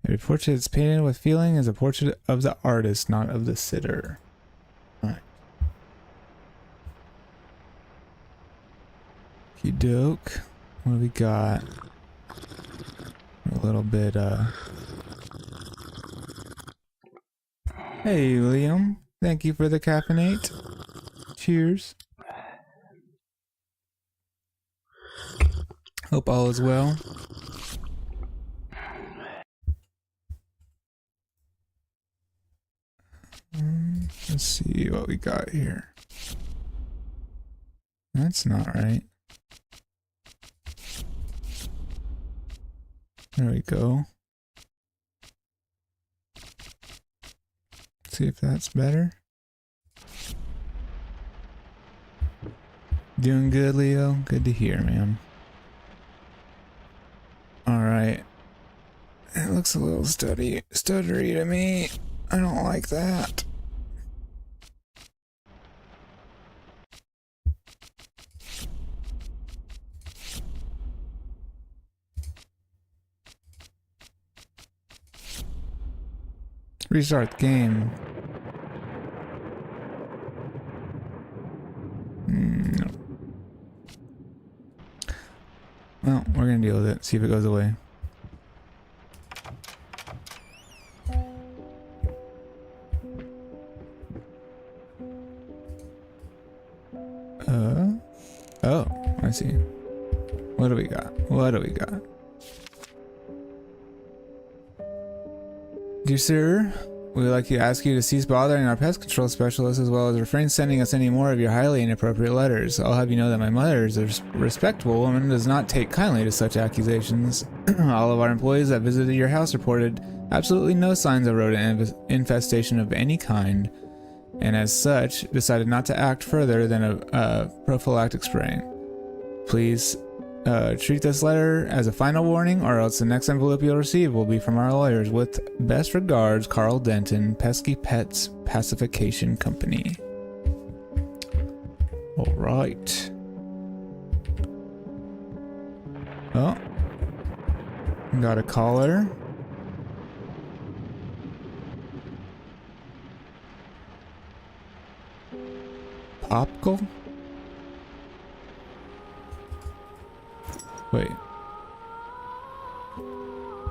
Every portrait that's painted with feeling is a portrait of the artist, not of the sitter. Alright. Doke. What do we got? A little bit, Hey, Liam. Thank you for the caffeinate. Cheers. Hope all is well. Let's see what we got here. That's not right. There we go. See if that's better. Doing good, Leo? Good to hear, man. Alright. It looks a little stuttery to me. I don't like that. Restart the game. No. Well, we're gonna deal with it. See if it goes away. Oh, I see. What do we got? What do we got? Dear sir, we would like to ask you to cease bothering our pest control specialist as well as refrain sending us any more of your highly inappropriate letters. I'll have you know that my mother is a respectable woman and does not take kindly to such accusations. All of our employees that visited your house reported absolutely no signs of rodent infestation of any kind, and as such, decided not to act further than a prophylactic spraying. Please treat this letter as a final warning, or else the next envelope you'll receive will be from our lawyers. With best regards, Carl Denton, Pesky Pets Pacification Company. Alright. Oh. Got a caller. Popcle? Wait.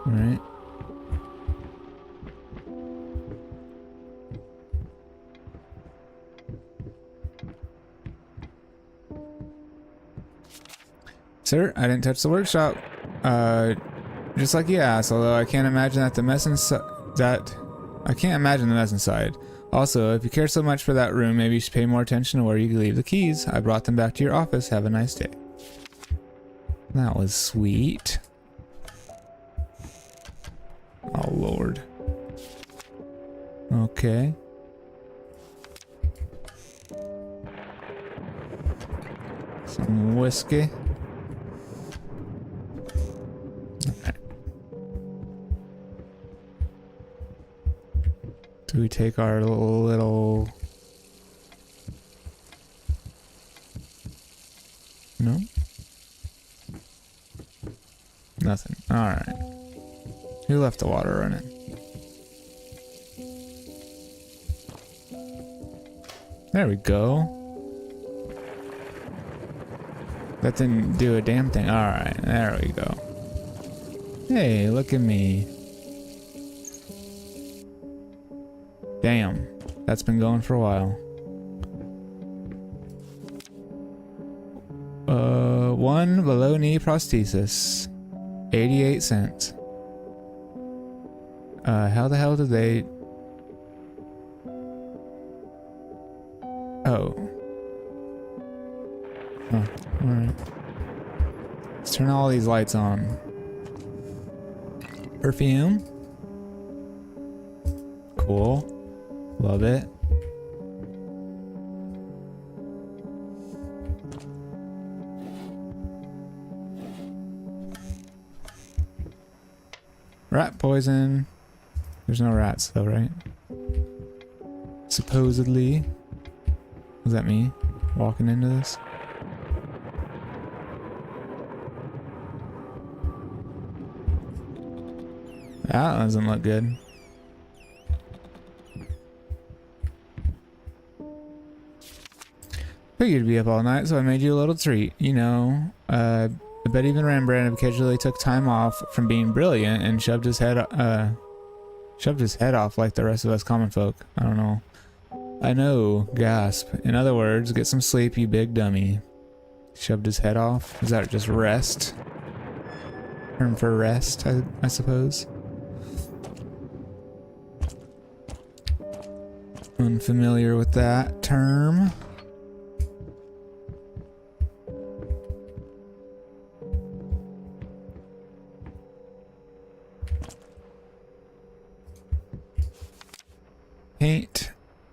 Alright. Sir, I didn't touch the workshop. Just like you asked, although I can't imagine that the mess inside. I can't imagine the mess inside. Also, if you care so much for that room, maybe you should pay more attention to where you leave the keys. I brought them back to your office. Have a nice day. That was sweet. Oh, Lord. Okay. Some whiskey. Okay. Do we take our little... No? Nothing. Alright. Who left the water running? There we go. That didn't do a damn thing. Alright, there we go. Hey, look at me. Damn. That's been going for a while. One below knee prosthesis. 88 cents. How the hell did they... Oh. Oh, alright. Let's turn all these lights on. Perfume. Cool. Love it. Rat poison. There's no rats though, right? Supposedly. Was that me walking into this? That doesn't look good. Figured you'd be up all night, so I made you a little treat. You know, I bet even Rembrandt occasionally took time off from being brilliant and shoved his head off like the rest of us common folk. I don't know. I know. Gasp. In other words, get some sleep, you big dummy. Shoved his head off? Is that just rest? Term for rest, I suppose. Unfamiliar with that term. Paint,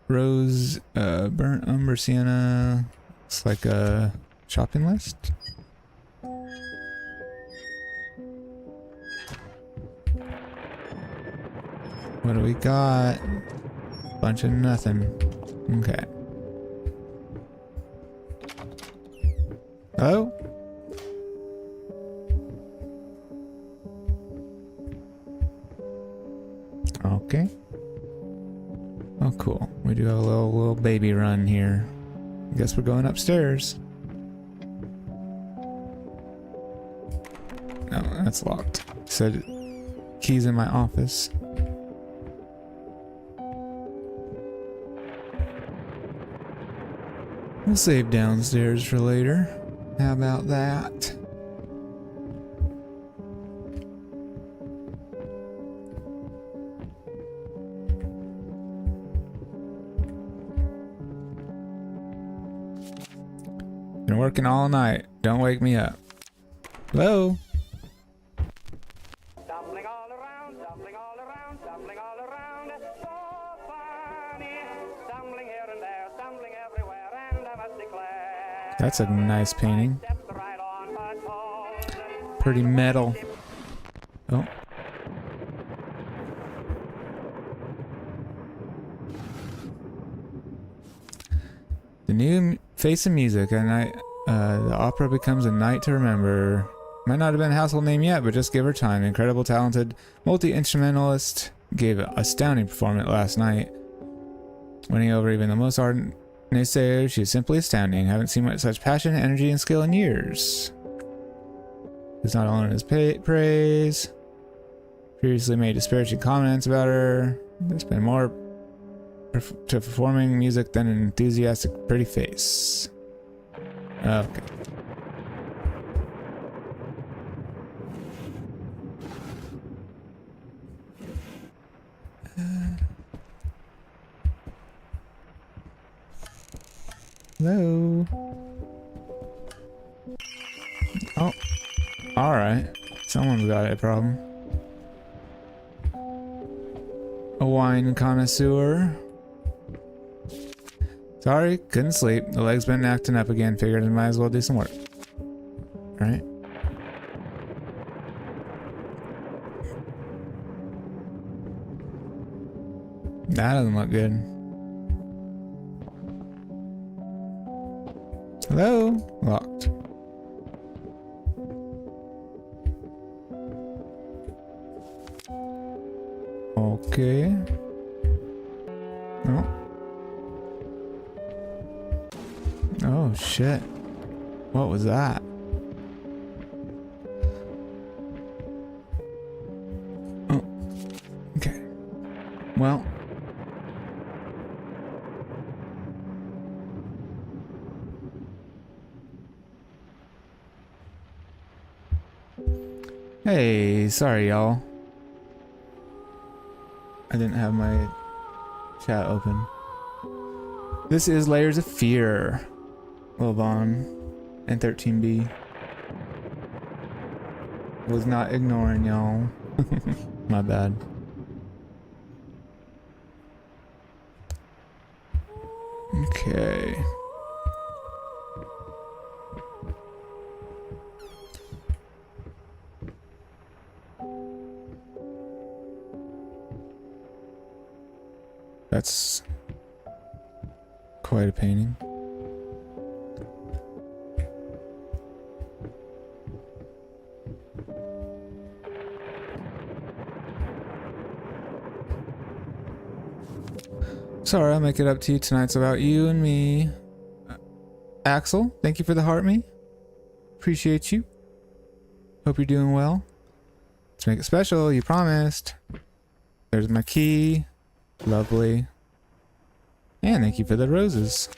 rose, burnt umber sienna. Looks like a shopping list. What do we got? Bunch of nothing. Okay. Hello? Okay. Oh, cool. We do have a little baby run here. I guess we're going upstairs. No, that's locked. It said keys in my office. We'll save downstairs for later. How about that? Been working all night. Don't wake me up. Hello? Stumbling all around, stumbling all around, stumbling all around. So funny. Stumbling here and there, stumbling everywhere, and I must declare. That's a nice painting. Stepped right on her toes. Pretty metal. Oh. The new face of music, and the opera becomes a night to remember. Might not have been a household name yet, but just give her time. Incredible, talented, multi-instrumentalist, gave an astounding performance last night, winning over even the most ardent naysayers. She is simply astounding. Haven't seen such passion, energy, and skill in years. He's not alone in his praise. Previously made disparaging comments about her. There's been more to performing music than an enthusiastic pretty face. Okay. Hello. Oh. Alright. Someone's got a problem. A wine connoisseur. Sorry, couldn't sleep. The leg's been acting up again. Figured I might as well do some work. Alright. That doesn't look good. Hello? Locked. Okay. No. Oh shit. What was that? Oh. Okay. Well. Hey, sorry y'all. I didn't have my chat open. This is Layers of Fear. Vaughn and 13B. Was not ignoring y'all. My bad. Okay. That's quite a painting. Sorry, I'll make it up to you. Tonight's about you and me. Axel, thank you for the heart me. Appreciate you. Hope you're doing well. Let's make it special, you promised. There's my key. Lovely. And thank you for the roses.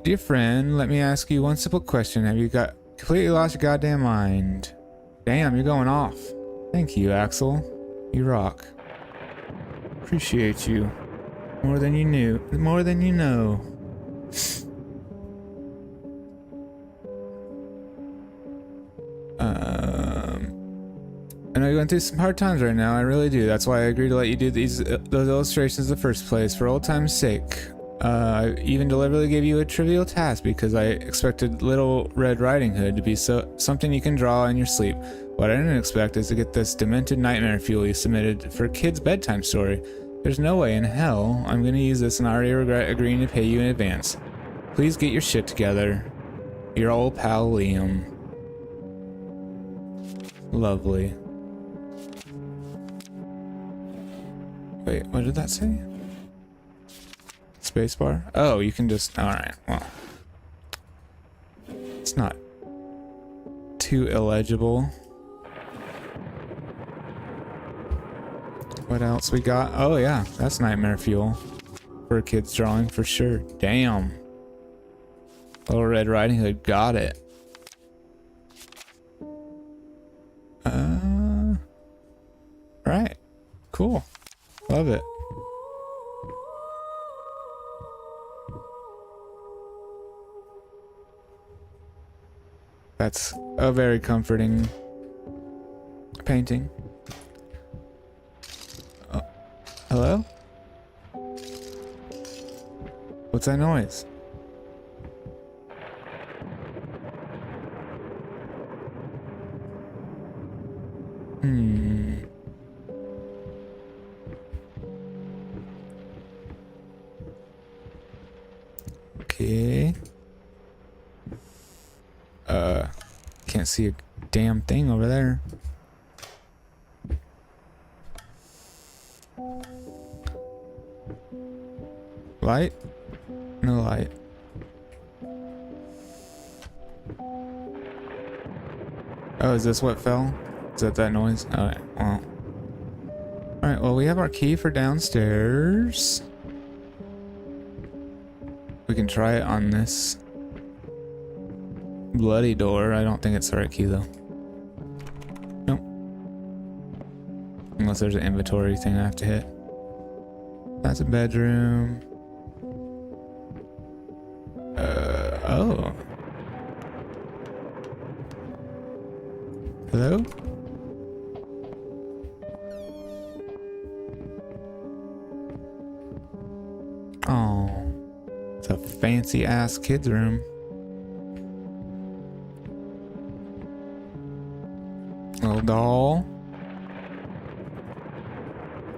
Dear friend, let me ask you one simple question. Have you got completely lost your goddamn mind? Damn, you're going off. Thank you, Axel. You rock. Appreciate you. More than you knew. More than you know. I know you're going through some hard times right now. I really do. That's why I agreed to let you do those illustrations in the first place. For old time's sake. I even deliberately gave you a trivial task because I expected Little Red Riding Hood to be something you can draw in your sleep. What I didn't expect is to get this demented nightmare fuel you submitted for a kid's bedtime story. There's no way in hell I'm going to use this, and I already regret agreeing to pay you in advance. Please get your shit together. Your old pal Liam. Lovely. Wait, what did that say? Spacebar? Oh, you can just... Alright, well. It's not too illegible. What else we got? Oh yeah, that's nightmare fuel. For a kid's drawing, for sure. Damn. Little Red Riding Hood got it. Right. Cool. Love it. That's a very comforting painting. Oh. Hello? What's that noise? Okay. Can't see a damn thing over there. Light? No light. Oh, is this what fell? Is that noise? Alright, well. Alright, well, we have our key for downstairs. We can try it on this bloody door. I don't think it's the right key, though. Nope. Unless there's an inventory thing I have to hit. That's a bedroom. Oh. Hello? Oh. It's a fancy ass kid's room. Little doll.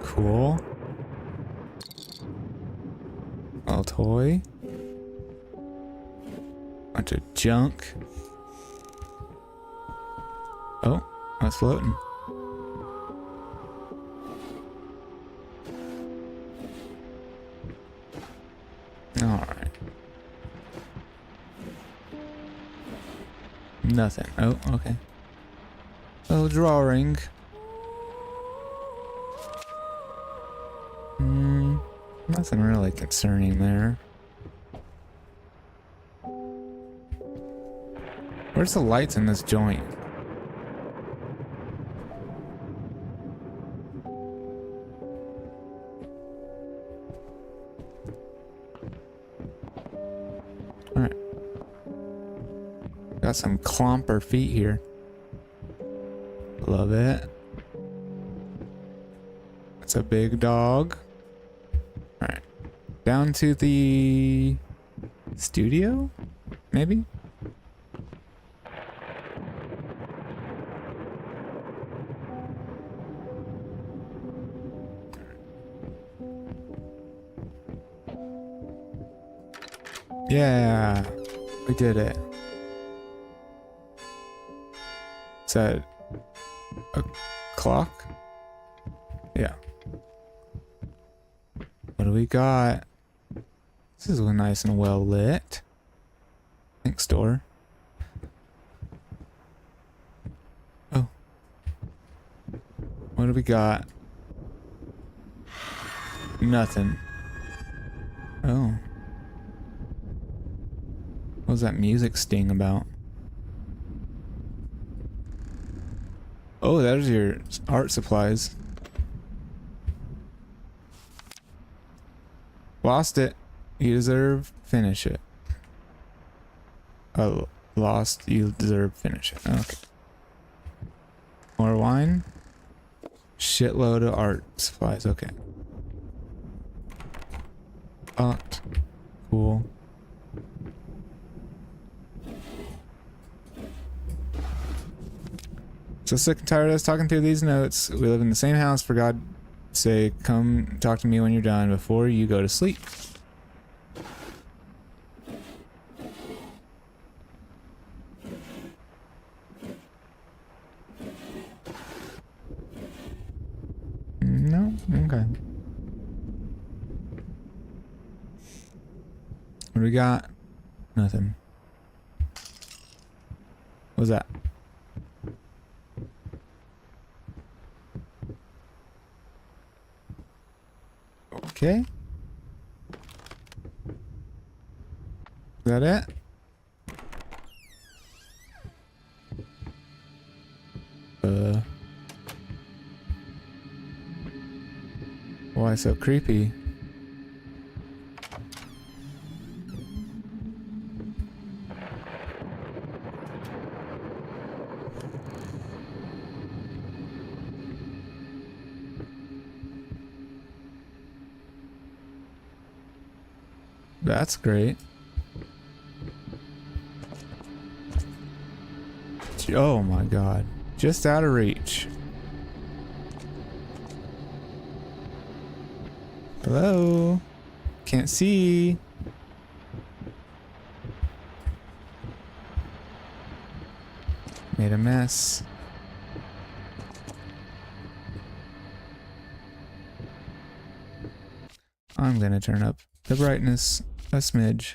Cool. Little toy. Bunch of junk. Oh, that's floating. Alright. Nothing. Oh, okay. Little drawing. Nothing really concerning there. Where's the lights in this joint? Alright. Got some clomper feet here. Love it. It's a big dog. Alright. Down to the studio? Maybe? Yeah, we did it. Is that a clock? Yeah. What do we got? This is nice and well lit. Thanks, door. Oh. What do we got? Nothing. Oh. What was that music sting about? Oh, there's your art supplies. Lost it. You deserve finish it. Oh, lost. You deserve finish it. Okay. More wine. Shitload of art supplies. Okay. Locked. Cool. So sick and tired of us talking through these notes. We live in the same house. For God's sake, come talk to me when you're done before you go to sleep. No? Okay. What do we got? Nothing. What was that? Okay. Is that it? Why so creepy? That's great. Oh my god. Just out of reach. Hello? Can't see. Made a mess. I'm gonna turn up the brightness a smidge.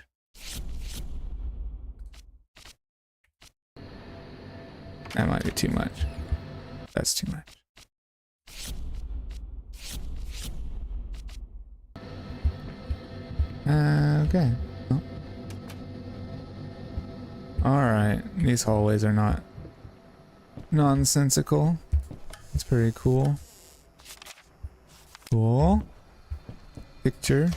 That might be too much. That's too much. Okay. Oh. Alright. These hallways are not nonsensical. It's pretty cool. Cool. Picture.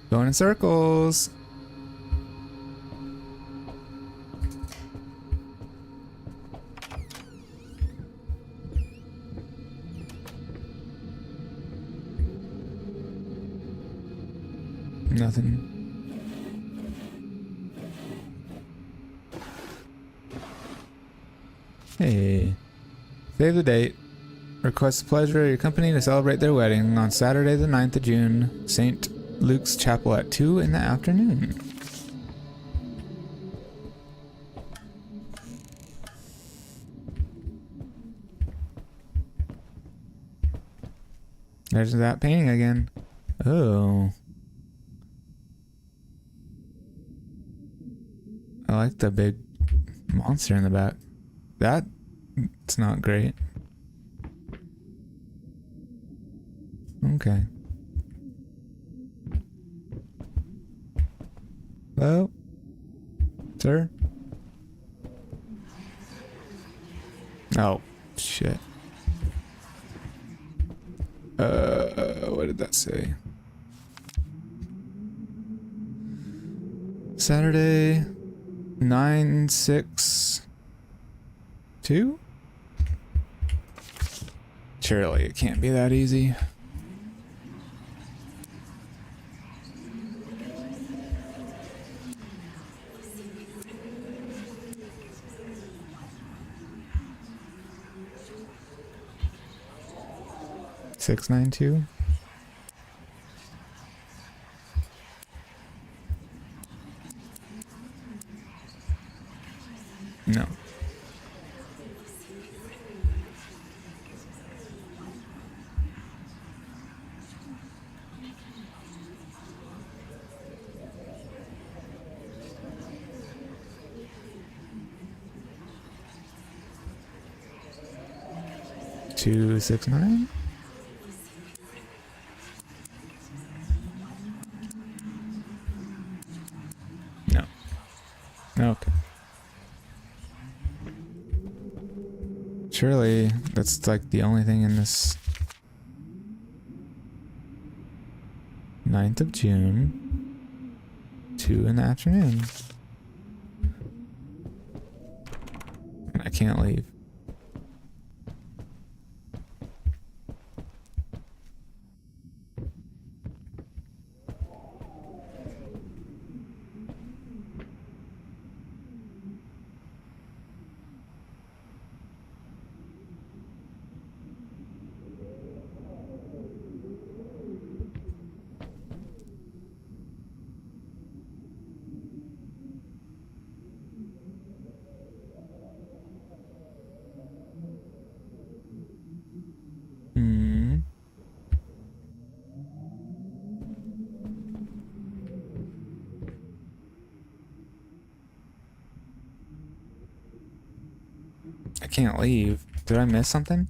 Going in circles. Nothing. Hey. Save the date. Request the pleasure of your company to celebrate their wedding on Saturday the 9th of June, St. Luke's Chapel at 2 in the afternoon. There's that painting again. Oh. I like the big monster in the back. That's not great. Okay. Hello? Sir? Oh, shit. What did that say? Saturday, 9/6/2? Surely it can't be that easy. Six nine two. No. 269. No. Okay. Surely that's like the only thing in this 9th of June, 2 in the afternoon. And I can't leave. Hmm. I can't leave. Did I miss something?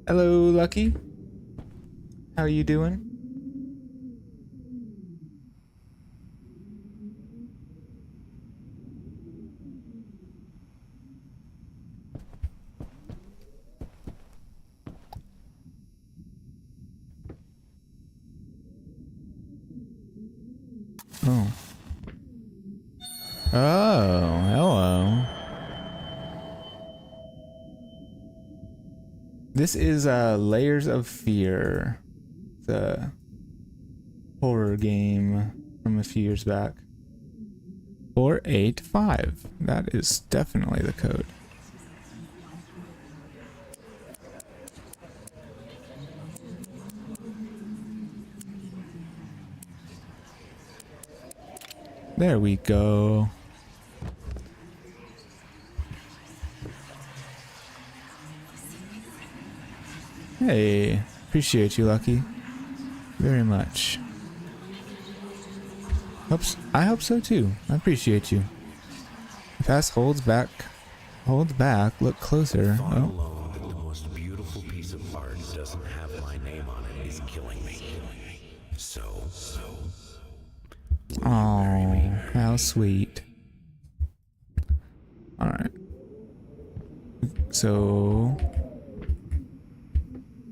Hello, Lucky. How you doing? Oh. Oh, hello. This is Layers of Fear. The horror game from a few years back. 485. That is definitely the code. There we go. Hey, appreciate you, Lucky. Very much. I hope so too. I appreciate you. Pass holds back. Holds back. Look closer. Thought Oh. alone that the most beautiful piece of art doesn't have my name on it is killing me. So. Oh, how sweet. Alright. So.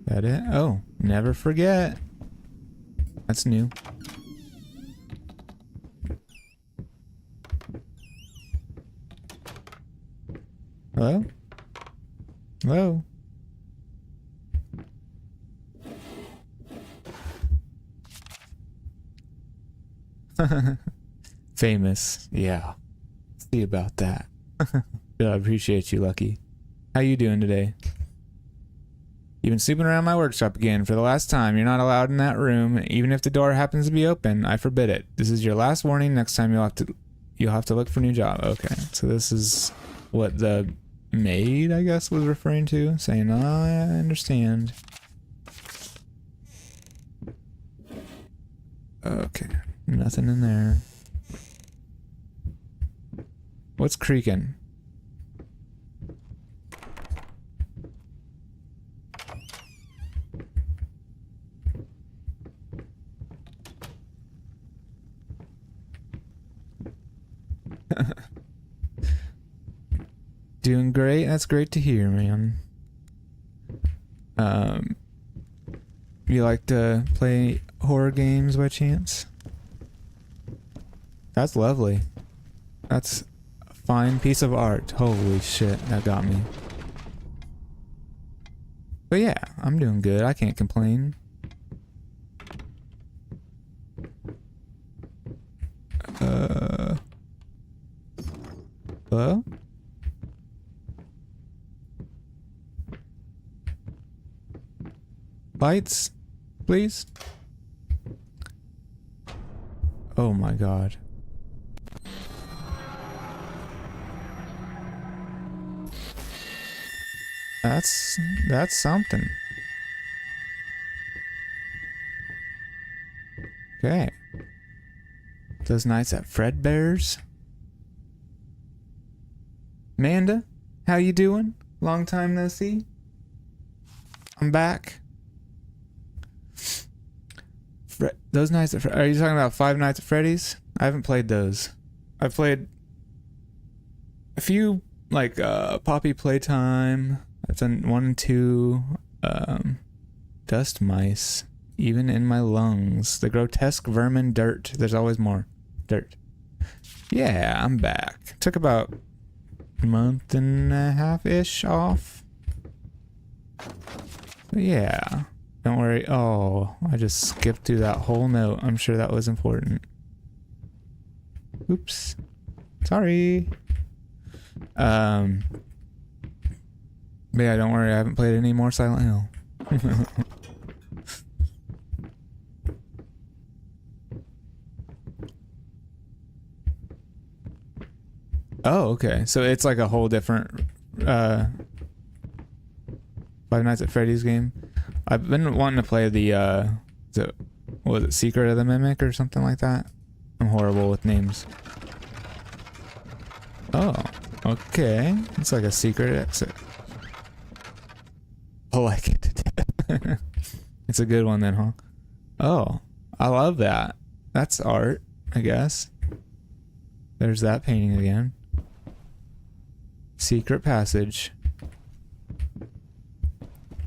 That it? Oh, never forget. That's new. Hello? Hello? Famous. Yeah. See about that. Yeah, I appreciate you, Lucky. How you doing today? You've been sleeping around my workshop again for the last time. You're not allowed in that room, even if the door happens to be open. I forbid it. This is your last warning. Next time you'll have to look for a new job. Okay, so this is what the maid, I guess, was referring to, saying, "Oh, I understand." Okay, nothing in there. What's creaking? Doing great. That's great to hear, man. You like to play horror games by chance? That's lovely. That's a fine piece of art. Holy shit, that got me. But yeah, I'm doing good. I can't complain. Hello? Lights, please. Oh my god. That's something. Okay. Those nights at Fredbear's. Amanda, how you doing? Long time no see. I'm back. Those nights at are you talking about Five Nights at Freddy's? I haven't played those. I've played a few, like Poppy Playtime. I've done 1 and 2. Dust Mice. Even in My Lungs. The Grotesque Vermin Dirt. There's always more. Dirt. Yeah, I'm back. Took about a month and a half-ish off. But yeah. Don't worry. Oh, I just skipped through that whole note. I'm sure that was important. Oops. Sorry. But yeah, don't worry. I haven't played any more Silent Hill. Oh, okay. So it's like a whole different Five Nights at Freddy's game. I've been wanting to play the what was it, Secret of the Mimic or something like that? I'm horrible with names. Oh, okay. It's like a secret exit. I like it. It's a good one then, huh? Oh, I love that. That's art, I guess. There's that painting again. Secret passage.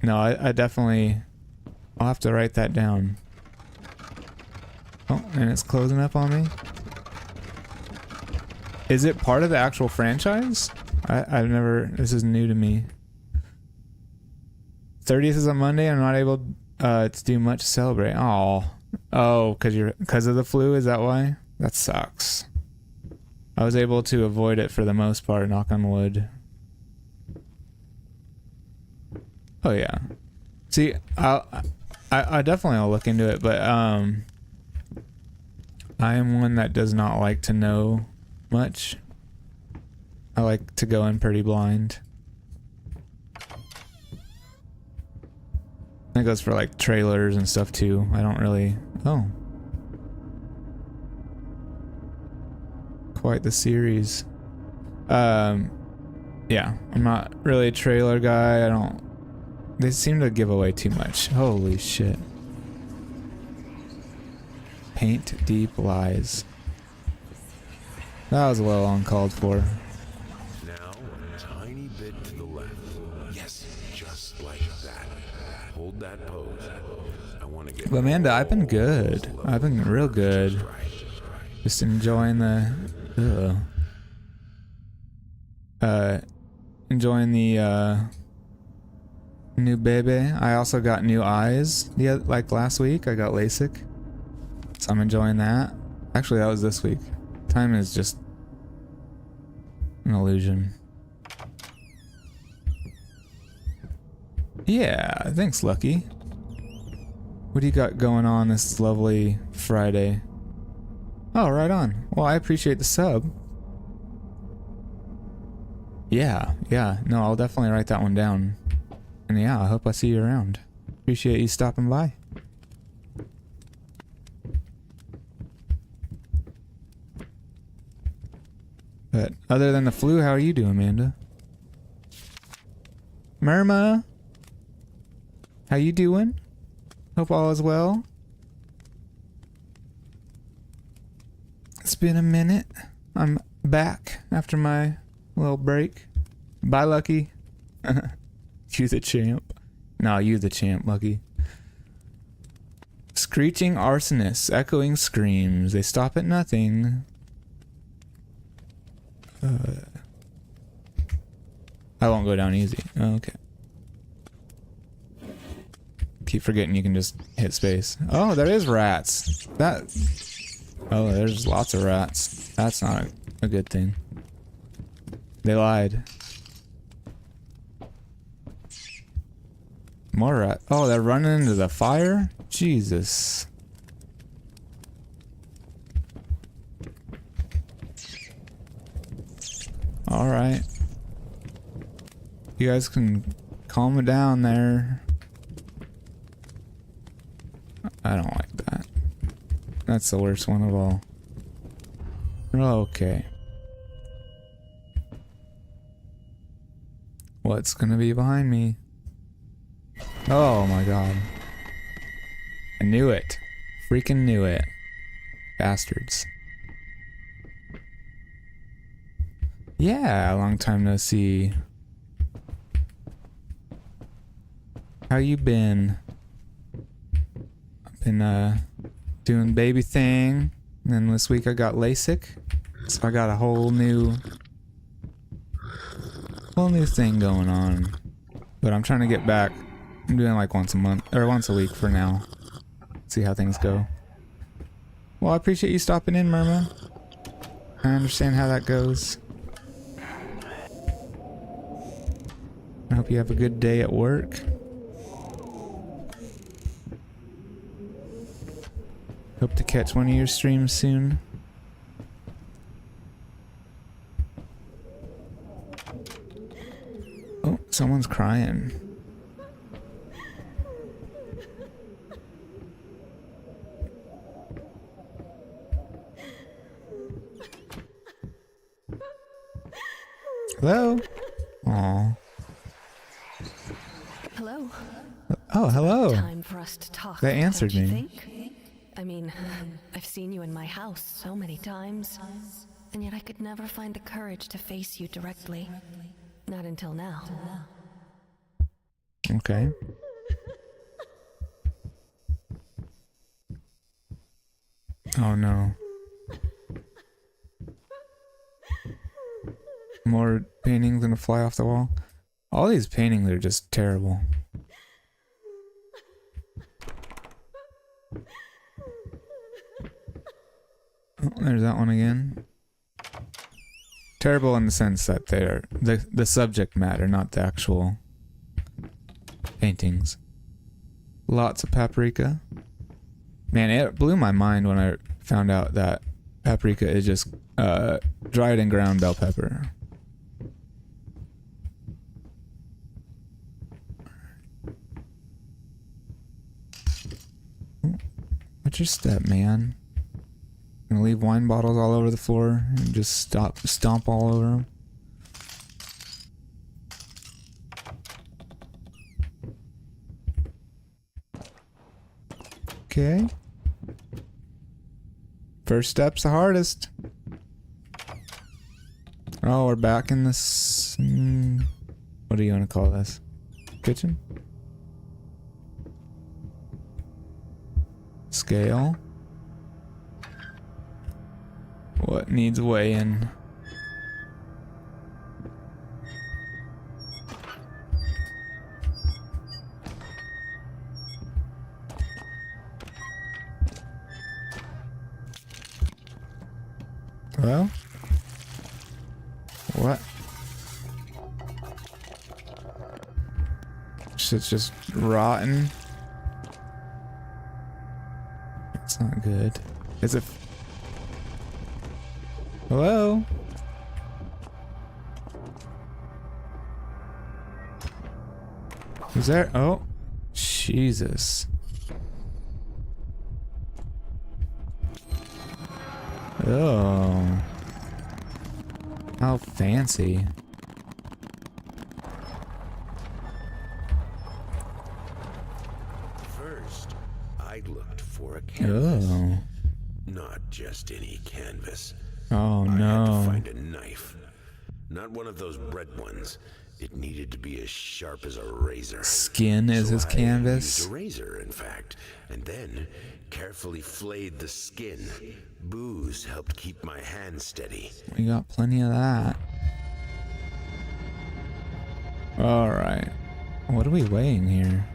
No, I definitely... I'll have to write that down. Oh, and it's closing up on me. Is it part of the actual franchise? I've never... This is new to me. 30th is on Monday. I'm not able to do much to celebrate. Oh, because of the flu? Is that why? That sucks. I was able to avoid it for the most part, knock on wood. Oh yeah. See, I definitely will look into it, but I am one that does not like to know much. I like to go in pretty blind. That goes for like trailers and stuff too. I don't really... Oh. Quite the series. Yeah, I'm not really a trailer guy. I don't... They seem to give away too much. Holy shit. Paint deep lies. That was well uncalled for. Now, a tiny bit to the left. Yes, just like that. Hold that pose. I want to get... But Amanda, I've been good. I've been real good. Just enjoying the... enjoying the, new baby. I also got new eyes. Like last week, I got LASIK. So I'm enjoying that. Actually, that was this week. Time is just an illusion. Yeah, thanks, Lucky. What do you got going on this lovely Friday? Oh, right on. Well, I appreciate the sub. Yeah. No, I'll definitely write that one down. And yeah, I hope I see you around. Appreciate you stopping by. But other than the flu, how are you doing, Amanda? Myrma? How you doing? Hope all is well. It's been a minute. I'm back after my little break. Bye, Lucky. You the champ. No, you the champ, Lucky. Screeching arsonists, echoing screams. They stop at nothing. I won't go down easy. Oh, okay. Keep forgetting you can just hit space. Oh, there is rats. Oh, there's lots of rats. That's not a good thing. They lied. More rat. Oh, they're running into the fire? Jesus. Alright. You guys can calm it down there. I don't like that. That's the worst one of all. Okay. What's gonna be behind me? Oh my god. I knew it. Freaking knew it. Bastards. Yeah, long time no see. How you been? I've been doing baby thing, and then this week I got LASIK, so I got a whole new thing going on. But I'm trying to get back. I'm doing like once a month or once a week for now. See how things go. Well, I appreciate you stopping in, Myrma. I understand how that goes. I hope you have a good day at work. Hope to catch one of your streams soon. Oh, someone's crying. Hello? Aw. Hello. Oh, hello. Time for us to talk. They answered don't you me. think? I mean, I've seen you in my house so many times, and yet I could never find the courage to face you directly. Not until now. Okay. Oh no. More paintings gonna fly off the wall. All these paintings are just terrible. Oh, there's that one again. Terrible in the sense that they're the subject matter, not the actual paintings. Lots of paprika. Man, it blew my mind when I found out that paprika is just dried and ground bell pepper. What's your step, man? Gonna leave wine bottles all over the floor and just stomp all over them. Okay. First step's the hardest. Oh, we're back in this. What do you want to call this? Kitchen? Scale. What needs weighing? Well, what? Shit's just rotten. It's not good. Is it? Hello? Is there? Oh, Jesus. Oh. How fancy. First, I looked for a canvas. Oh. Not just any canvas. Oh I had to no. find a knife. Not one of those bread ones. It needed to be as sharp as a razor. Skin is his I canvas. used a razor, in fact, and then carefully flayed the skin. Booze helped keep my hand steady. We got plenty of that. Alright. What are we weighing here?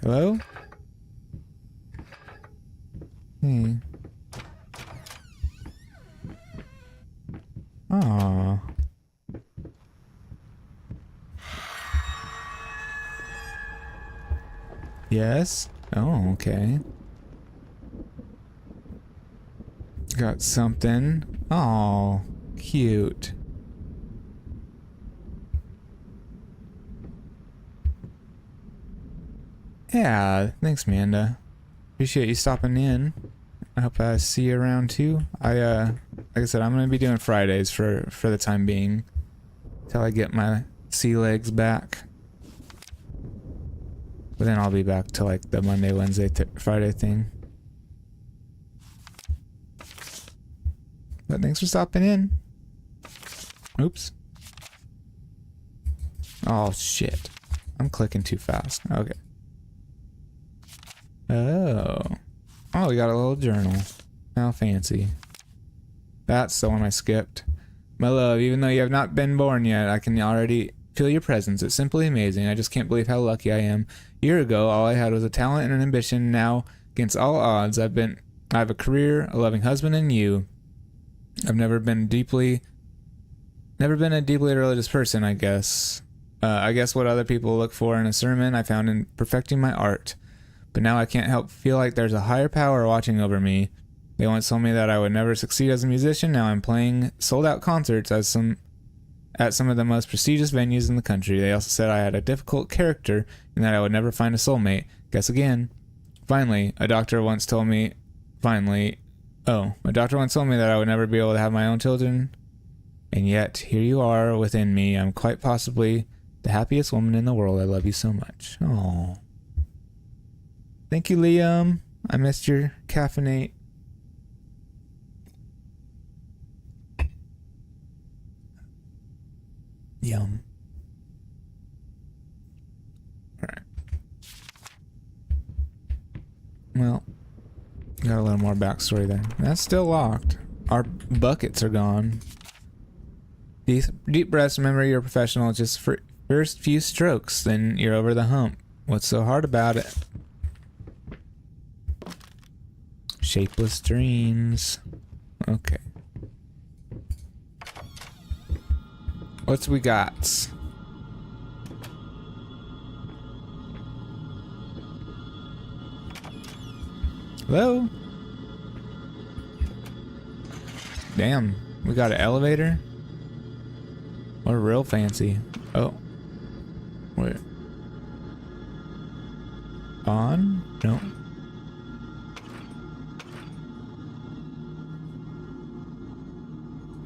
Hello? Hey. Aww. Yes? Oh, okay. Got something. Oh, cute. Yeah, thanks, Amanda. Appreciate you stopping in. I hope I see you around too. I like I said, I'm gonna be doing Fridays for the time being, till I get my sea legs back. But then I'll be back to like the Monday, Wednesday, Friday thing. But thanks for stopping in. Oops. Oh shit. I'm clicking too fast. Okay. Oh. Oh, we got a little journal. How fancy. That's the one I skipped. My love, even though you have not been born yet, I can already feel your presence. It's simply amazing. I just can't believe how lucky I am. A year ago, all I had was a talent and an ambition. Now, against all odds, I have a career, a loving husband, and you. I've never been a deeply religious person, I guess. I guess what other people look for in a sermon, I found in perfecting my art. But now I can't help feel like there's a higher power watching over me. They once told me that I would never succeed as a musician. Now I'm playing sold-out concerts at some of the most prestigious venues in the country. They also said I had a difficult character and that I would never find a soulmate. Guess again. Finally, a doctor once told me that I would never be able to have my own children. And yet, here you are within me. I'm quite possibly the happiest woman in the world. I love you so much. Oh. Thank you, Liam. I missed your caffeinate. Yum. Alright. Well, got a little more backstory there. That's still locked. Our buckets are gone. Deep breaths, remember you're a professional. Just for first few strokes, then you're over the hump. What's so hard about it? Shapeless dreams. Okay. What's we got? Hello? Damn, we got an elevator? We're real fancy. Oh. Wait. On? No.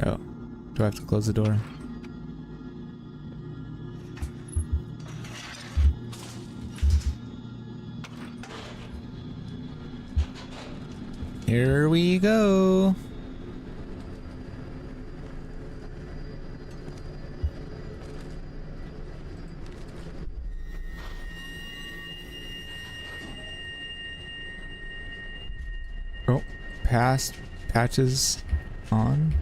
Oh. Do I have to close the door? Here we go. Oh, past patches on.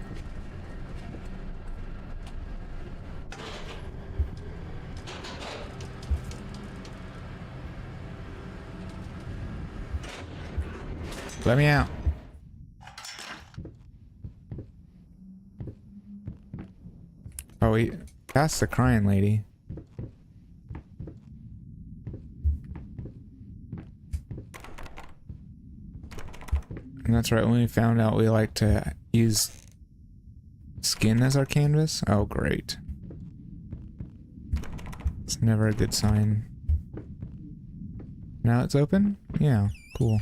Let me out. Oh, we passed the crying lady. And that's right, when we found out we like to use skin as our canvas. Oh, great. It's never a good sign. Now it's open? Yeah, cool.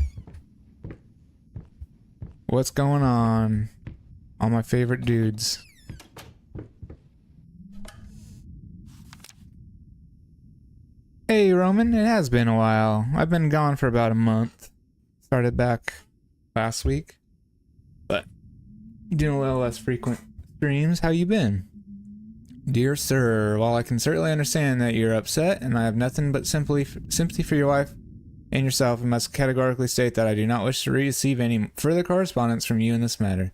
What's going on? All my favorite dudes. Hey Roman, it has been a while. I've been gone for about a month. Started back last week. But doing a little less frequent streams. How you been? Dear sir, while I can certainly understand that you're upset and I have nothing but sympathy for your wife and yourself, I must categorically state that I do not wish to receive any further correspondence from you in this matter.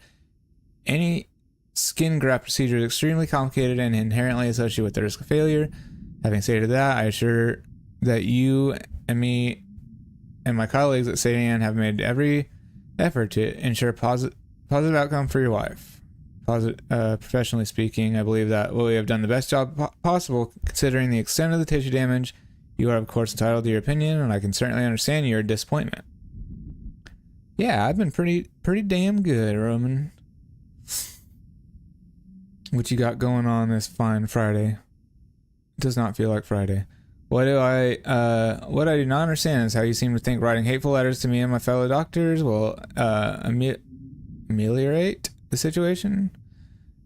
Any skin graft procedure is extremely complicated and inherently associated with the risk of failure. Having stated that, I assure that you and me and my colleagues at Sadie Ann have made every effort to ensure positive outcome for your wife. Professionally speaking, I believe that we have done the best job possible considering the extent of the tissue damage. You are, of course, entitled to your opinion, and I can certainly understand your disappointment. Yeah, I've been pretty damn good, Roman. What you got going on this fine Friday? It does not feel like Friday. What I do not understand is how you seem to think writing hateful letters to me and my fellow doctors will ameliorate the situation.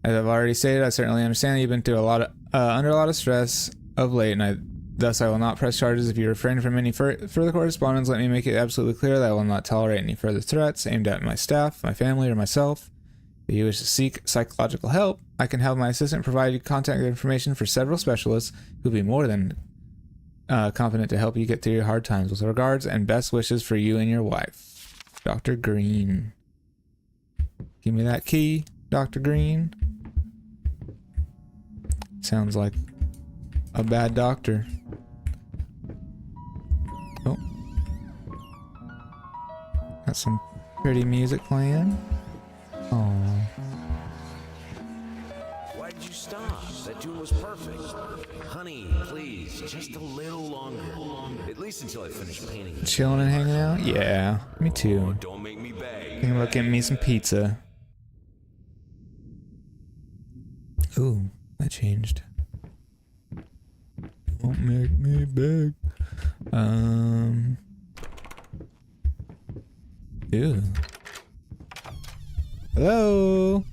As I've already stated, I certainly understand that you've been through under a lot of stress of late, and thus I will not press charges. If you refrain from any further correspondence, let me make it absolutely clear that I will not tolerate any further threats aimed at my staff, my family, or myself. If you wish to seek psychological help, I can have my assistant provide you contact information for several specialists who will be more than confident to help you get through your hard times. With regards and best wishes for you and your wife, Dr. Green. Give me that key, Dr. Green. Sounds like a bad doctor. Oh. Got some pretty music playing. Oh. Why did you stop? That tune was perfect. Honey, please, just a little longer. At least until I finish painting. Chilling and hanging out? Yeah, me too. Don't make me beg. Thinking about getting me some pizza. Ooh, that changed. Don't make me beg. Ew. Hello?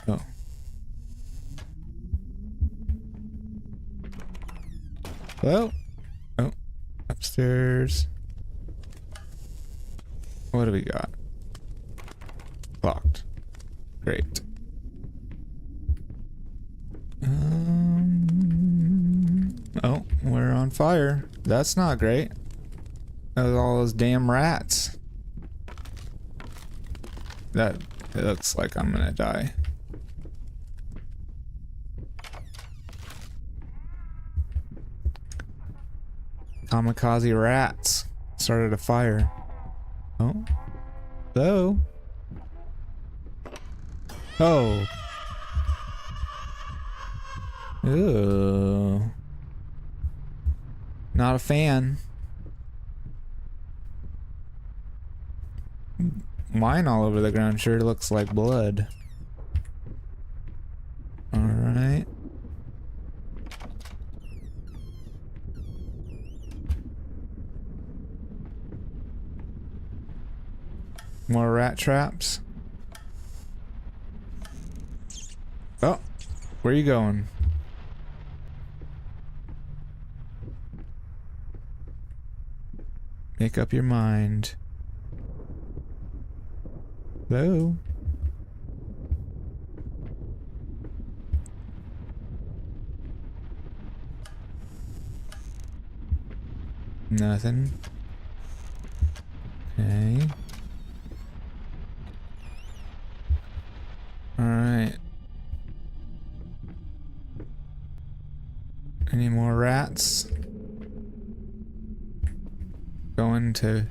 Oh. Hello? Oh, upstairs. What do we got? Locked. Great. Oh, we're on fire. That's not great. That was all those damn rats. It looks like I'm gonna die. Kamikaze rats started a fire. Oh. Hello? Oh. Ooh. Not a fan. Wine all over the ground sure looks like blood. Alright. More rat traps. Oh, where are you going? Make up your mind. Hello? Nothing. Okay. Alright. Any more rats? Going to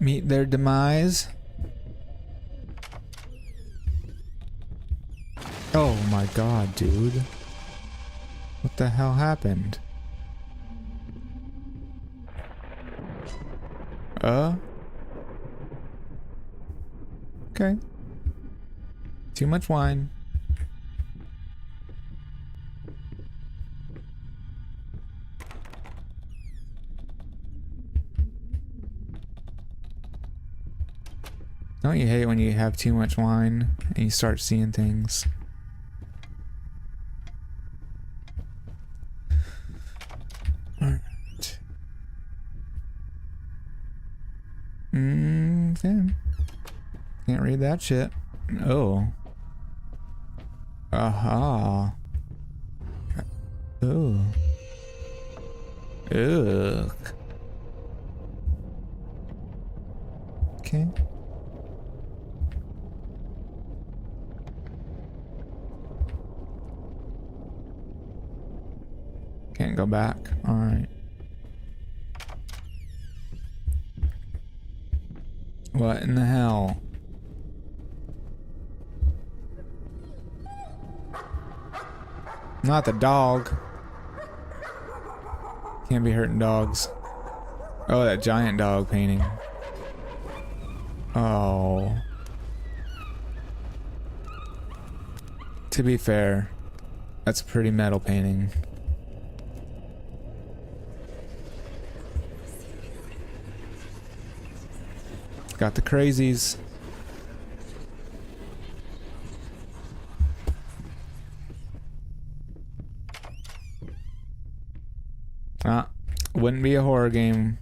meet their demise? Oh my god, dude. What the hell happened? Okay. Too much wine. Don't you hate when you have too much wine and you start seeing things? Alright. Okay. Can't read that shit. Oh. Aha. Oh. Ugh. Okay. Can't go back. Alright. What in the hell? Not the dog. Can't be hurting dogs. Oh, that giant dog painting. Oh. To be fair, that's a pretty metal painting. Got the crazies. Wouldn't be a horror game.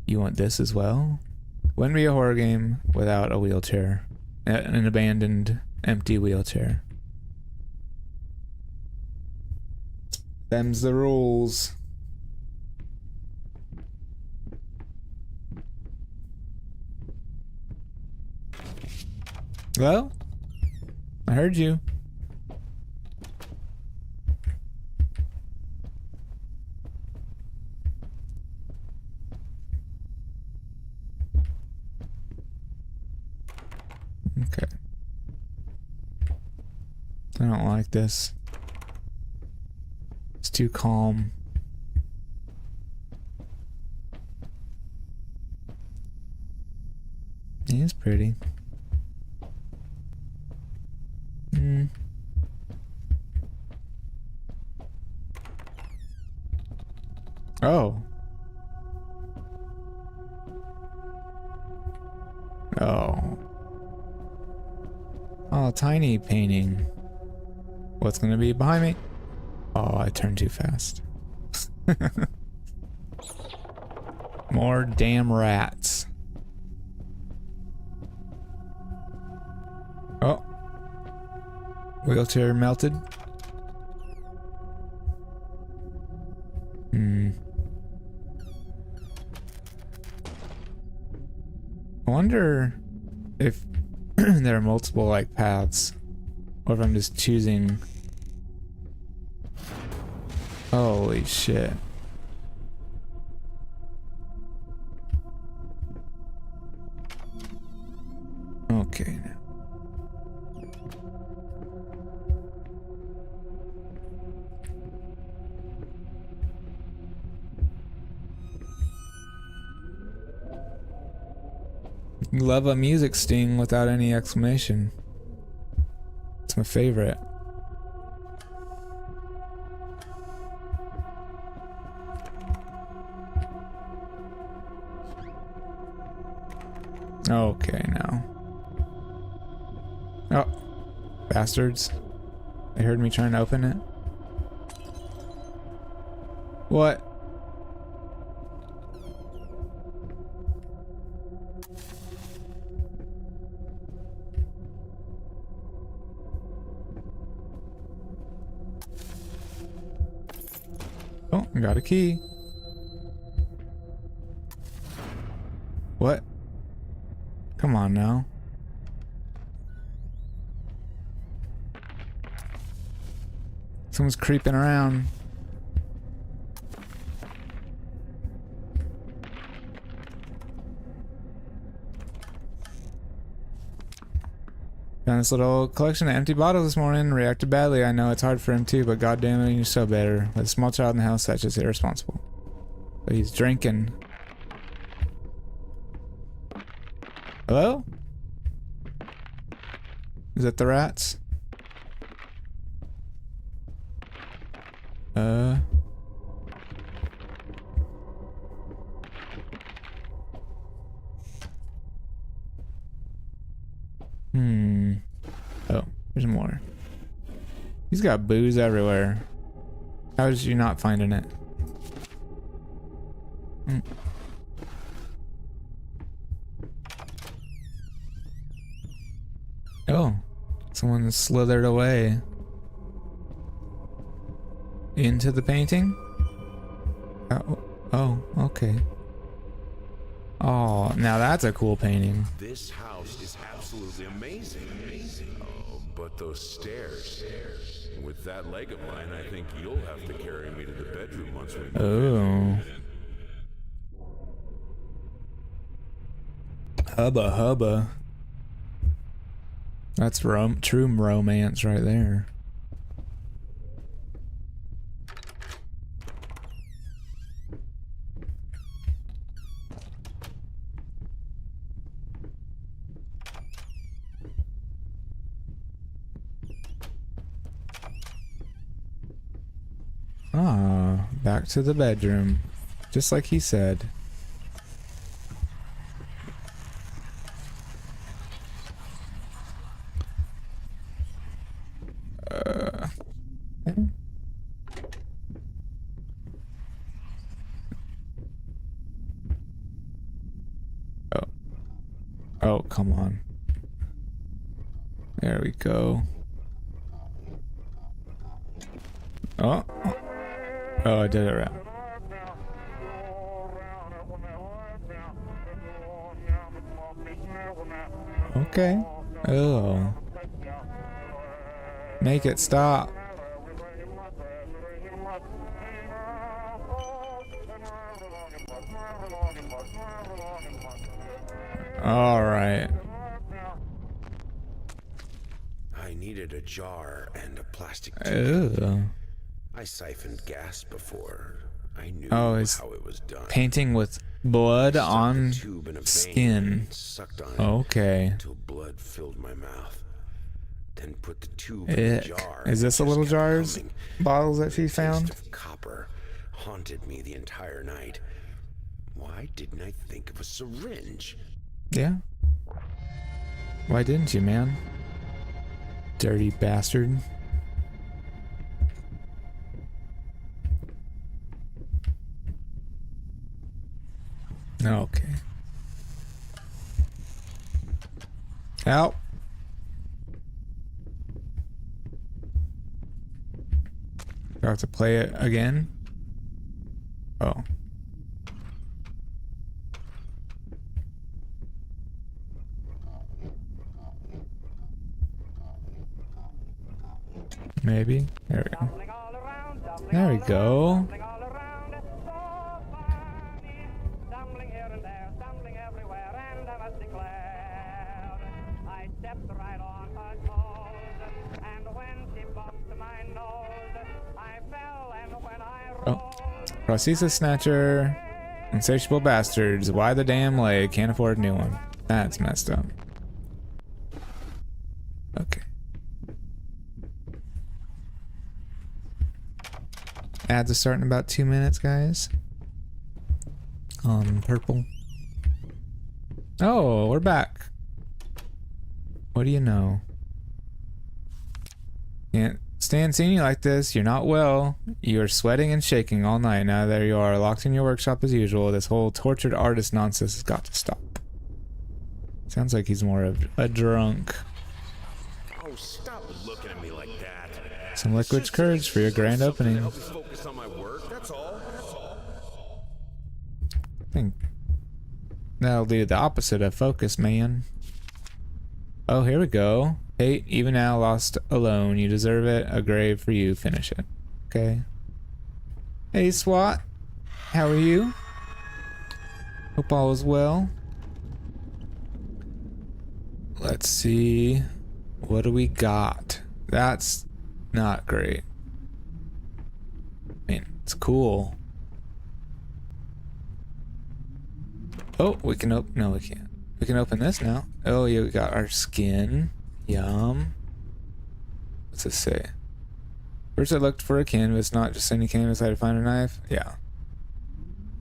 You want this as well? Wouldn't be a horror game without a wheelchair. An abandoned, empty wheelchair. Them's the rules. Well, I heard you. Okay. I don't like this. It's too calm. He's pretty. Oh. Oh. Oh, tiny painting. What's gonna be behind me? Oh, I turned too fast. More damn rats. Oh. Wheelchair melted. I wonder if there are multiple like paths, or if I'm just choosing. Holy shit. Okay. Love a music sting without any exclamation. It's my favorite. Okay, now. Oh, bastards. They heard me trying to open it. What? Oh, I got a key. What? Come on now. Someone's creeping around. Found this little collection of empty bottles this morning. Reacted badly. I know it's hard for him too, but goddamn it, you're so better. With a small child in the house, that's just irresponsible. But he's drinking. Hello? Is that the rats? Oh, there's more. He's got booze everywhere. How is you not finding it? Oh, someone slithered away into the painting. Oh, okay. Oh, now that's a cool painting. This house is absolutely amazing. Oh, but those stairs. With that leg of mine, I think you'll have to carry me to the bedroom once we move in. Hubba hubba. That's true romance right there. Ah, back to the bedroom. Just like he said. Oh, come on. There we go. Oh. Oh, I did it right. Okay. Oh. Make it stop. All right. I needed a jar and a plastic Ew. tube. I siphoned gas before. I knew Oh, it's how it was done. painting with blood Stuck the on tube in a vein skin. and sucked on it Okay. until blood filled my mouth. Then put the tube in the Ick. jar. Is this the and little just kept jars? humming. Bottles that she The taste found? of copper haunted me the entire night. Why didn't I think of a syringe? Yeah. Why didn't you, man? Dirty bastard. Okay. Out. Do I have to play it again? Oh. Maybe. There we go. Tumbling all around, tumbling There we all go. around, tumbling all around. So funny. Stumbling here and there, stumbling everywhere, and I must declare, I stepped right on her toes, and when she bumped my nose, I fell, and when I Oh. rose, Prosthesis Snatcher. Insatiable bastards. Why the damn leg? Can't afford a new one. That's messed up. Okay. Ads are starting in about 2 minutes, guys. On purple. Oh, we're back. What do you know? Can't stand seeing you like this. You're not well. You are sweating and shaking all night. Now there you are, locked in your workshop as usual. This whole tortured artist nonsense has got to stop. Sounds like he's more of a drunk. Oh, stop looking at me like that. Some liquid courage for your grand Something to opening. help me focus on my work, that's all. I think that'll do the opposite of focus, man. Oh, here we go. Hate, even now lost alone. You deserve it. A grave for you. Finish it. Okay. Hey, SWAT. How are you? Hope all is well. Let's see. What do we got? That's not great. I mean, it's cool. Oh, we can open. No, we can't. We can open this now. Oh, yeah, we got our skin. Yum. What's this say? First, I looked for a canvas, not just any canvas. I had to find a knife. Yeah.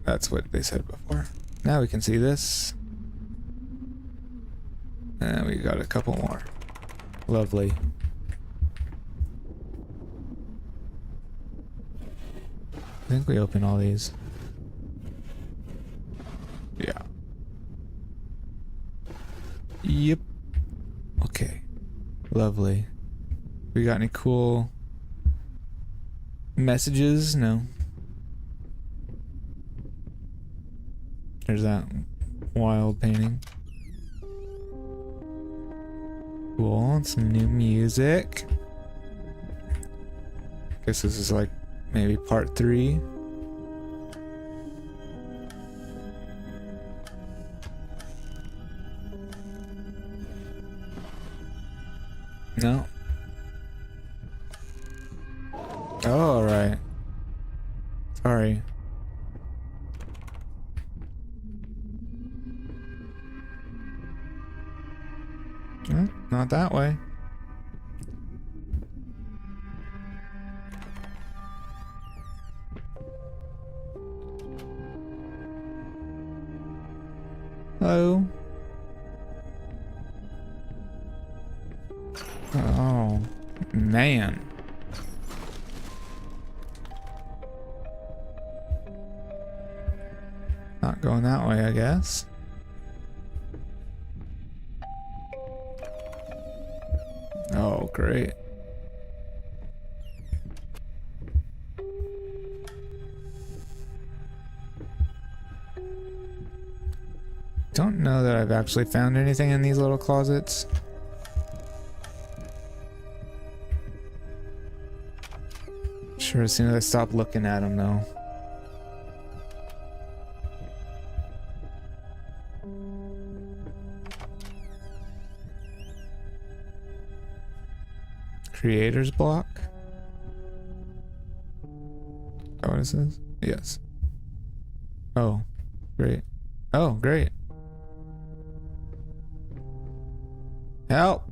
That's what they said before. Now we can see this. And we got a couple more. Lovely. I think we open all these. Yeah. Yep. Okay. Lovely. We got any cool messages? No. There's that wild painting. Cool. And some new music. Guess this is like maybe part 3. No. Oh, alright. Sorry. Not that way. Hello. Oh, man. Not going that way, I guess. Great. Don't know that I've actually found anything in these little closets. Sure, as soon as I stop looking at them, though. Creator's block? Oh, what is this? Yes. Oh, great. Oh, great. Help!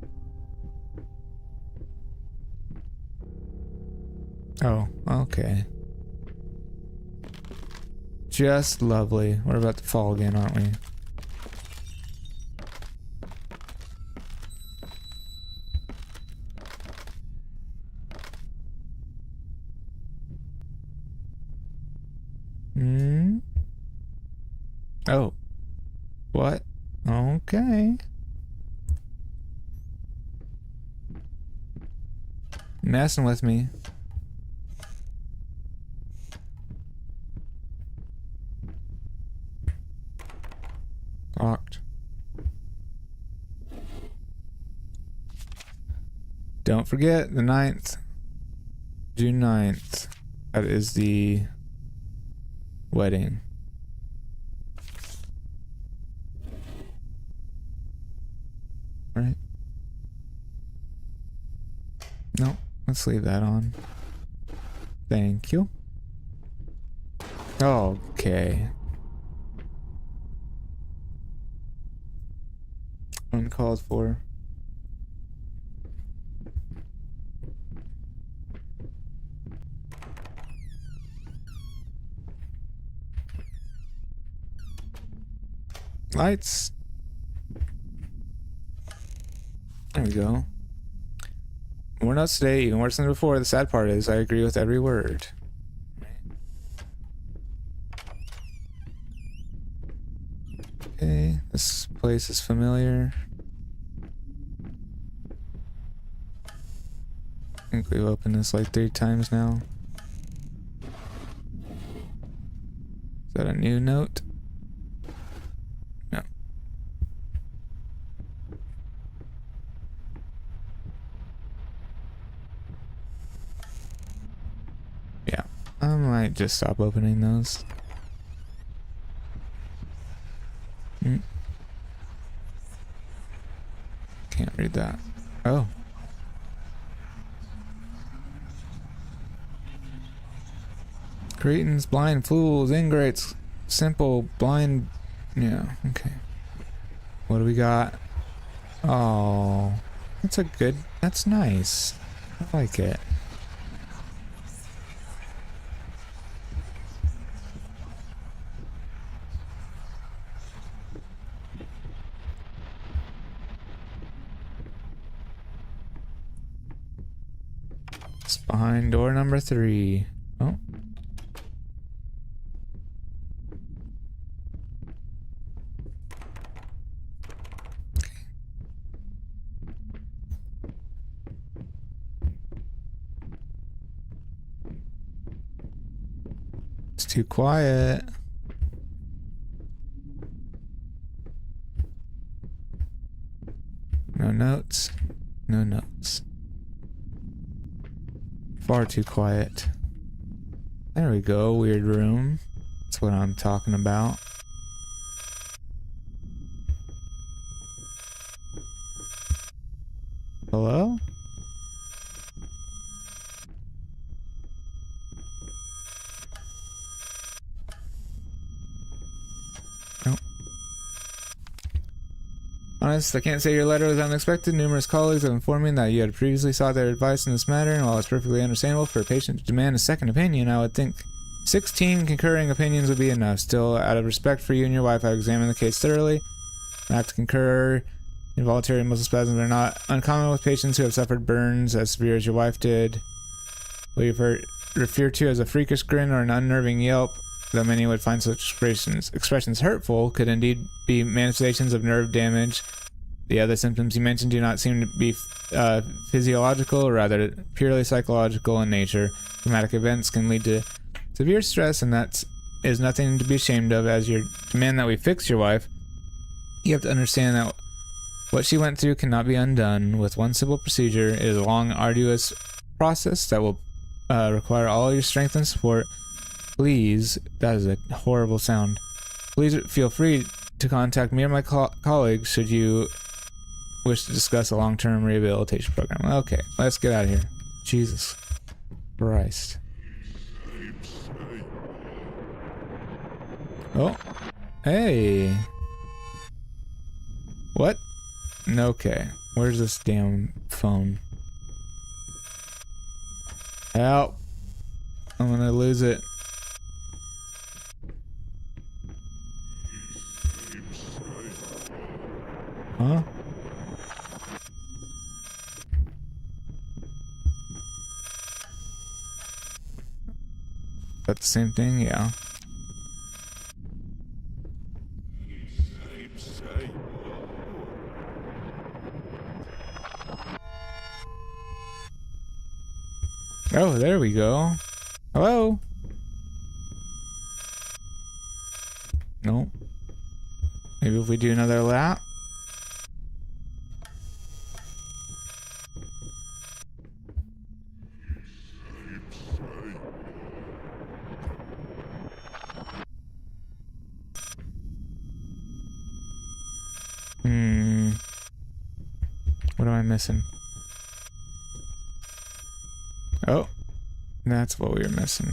Oh, okay. Just lovely. We're about to fall again, aren't we? Hmm? Oh. What? Okay. Messing with me. Locked. Don't forget the 9th. June 9th. That is the wedding. Right? No, let's leave that on. Thank you. Okay. Uncalled for. Lights. There we go. More notes today, even worse than before. The sad part is I agree with every word. Okay, this place is familiar. I think we've opened this like 3 times now. Is that a new note? No. Yeah, I might just stop opening those. Can't read that. Oh. Cretins, blind fools, ingrates, simple, blind. Yeah, okay. What do we got? Oh, that's a good. That's nice. I like it. It's behind door number 3. Oh. It's too quiet. No notes. No notes. Far too quiet. There we go, weird room. That's what I'm talking about. Hello? Nope. Honest, I can't say your letter was unexpected. Numerous colleagues have informed me that you had previously sought their advice in this matter, and while it's perfectly understandable for a patient to demand a second opinion, I would think 16 concurring opinions would be enough. Still, out of respect for you and your wife, I examined the case thoroughly. I have to concur. Involuntary muscle spasms are not uncommon with patients who have suffered burns as severe as your wife did. What you've referred to as a freakish grin or an unnerving yelp, though many would find such expressions hurtful, could indeed be manifestations of nerve damage The other symptoms you mentioned do not seem to be physiological, or rather purely psychological in nature. Traumatic events can lead to severe stress, and that is nothing to be ashamed of. As your demand that we fix your wife, you have to understand that what she went through cannot be undone with one simple procedure. It is a long, arduous process that will require all your strength and support. Please, that is a horrible sound. Please feel free to contact me or my colleagues should you wish to discuss a long-term rehabilitation program. Okay, let's get out of here. Jesus Christ. Oh, hey. What? Okay, where's this damn phone? Help. I'm gonna lose it. Huh? That the same thing? Yeah. Oh, there we go. Hello? Nope. Maybe if we do another lap? What am I missing? Oh, that's what we were missing.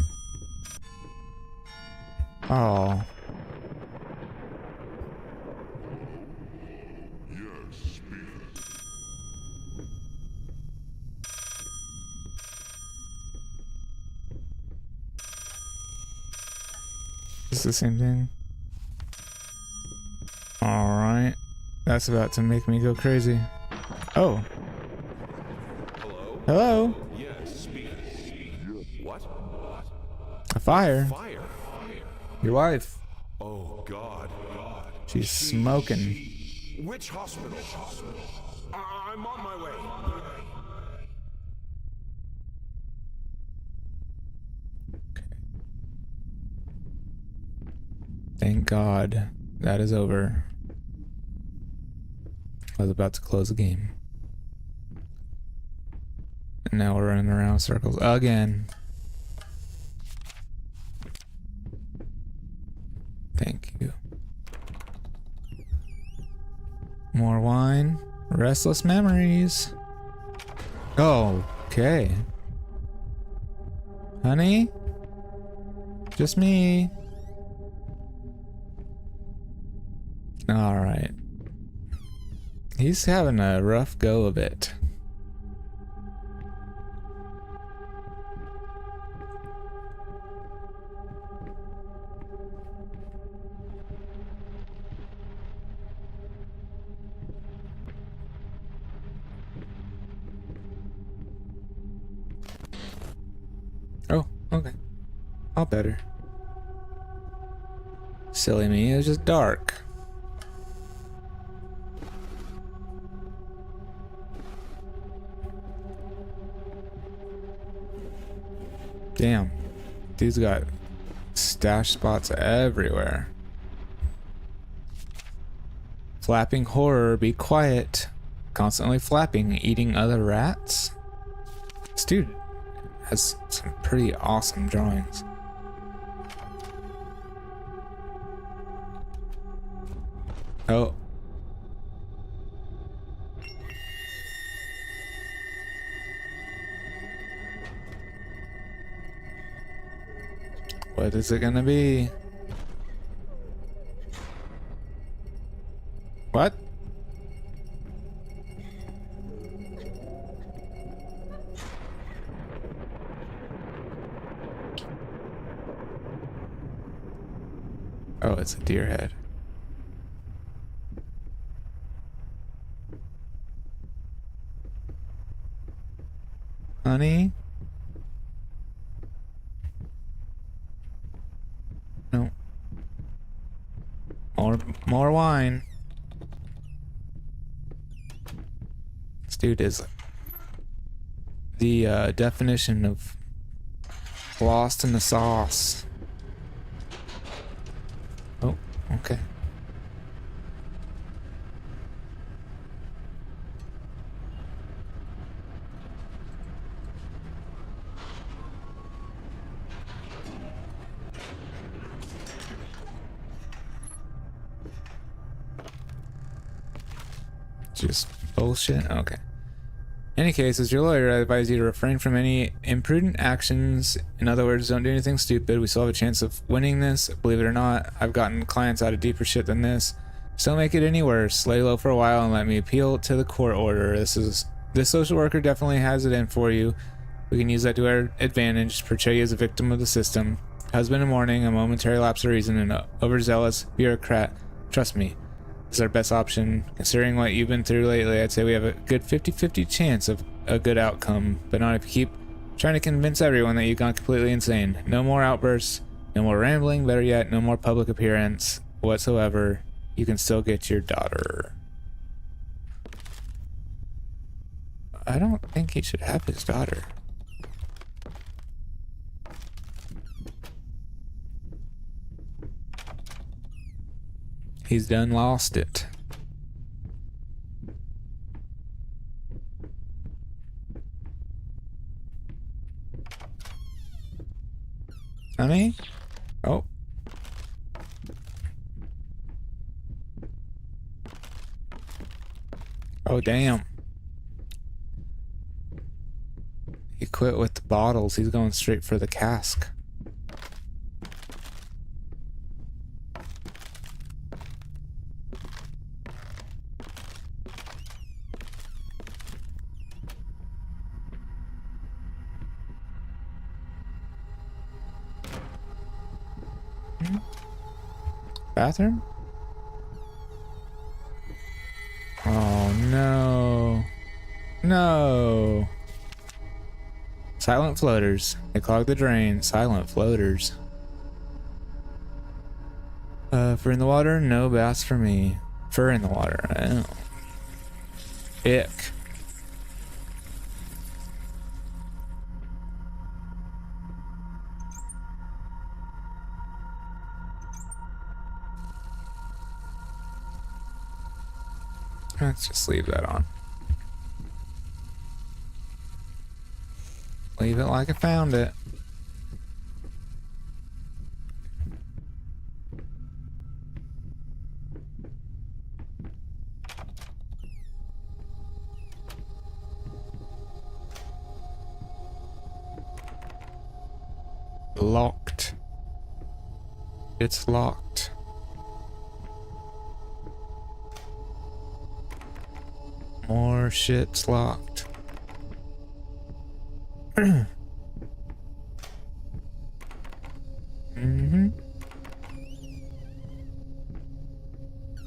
Oh. Is this the same thing? Alright. That's about to make me go crazy. Oh. Hello? Hello? Yes, speaking. What? A fire? Fire? Your wife. Oh, God. She's smoking. Which hospital? I'm on my way. Thank God that is over. I was about to close the game. And now we're running around in circles again. Thank you. More wine. Restless memories. Oh, okay. Honey? Just me. Alright. He's having a rough go of it. Oh, okay. All better. Silly me, it was just dark. Damn. Dude's got stash spots everywhere. Flapping horror, be quiet. Constantly flapping, eating other rats. This dude has some pretty awesome drawings. Oh. What is it gonna be? What? Oh, it's a deer head. Honey? No. More wine. dude is the definition of lost in the sauce. Oh, okay. Just bullshit? Okay. In any case, as your lawyer, I advise you to refrain from any imprudent actions. In other words, don't do anything stupid. We still have a chance of winning this. Believe it or not, I've gotten clients out of deeper shit than this. Just don't make it any worse. Lay low for a while and let me appeal to the court order. This social worker definitely has it in for you. We can use that to our advantage, portray you as a victim of the system. Husband in mourning, a momentary lapse of reason, and an overzealous bureaucrat. Trust me. This is our best option. Considering what you've been through lately, I'd say we have a good 50-50 chance of a good outcome, but not if you keep trying to convince everyone that you've gone completely insane. No more outbursts, no more rambling, better yet, no more public appearance whatsoever. You can still get your daughter. I don't think he should have his daughter. He's done lost it. Honey? Oh. Oh, damn. He quit with the bottles. He's going straight for the cask. Bathroom? Oh no. No. Silent floaters. They clog the drain. Silent floaters. Fur in the water? No baths for me. Fur in the water. Oh. Ick. Let's just leave that on. Leave it like I found it. Locked. It's locked. More shit's locked. Mm-hmm.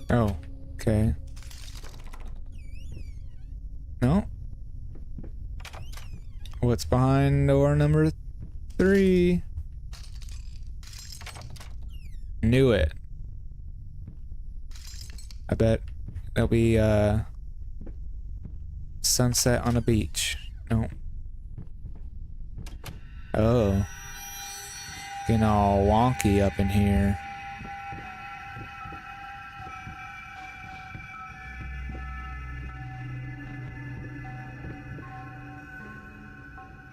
Oh, okay. No. What's behind door number 3? Knew it. I bet there'll be sunset on a beach. No. Oh. Getting all wonky up in here.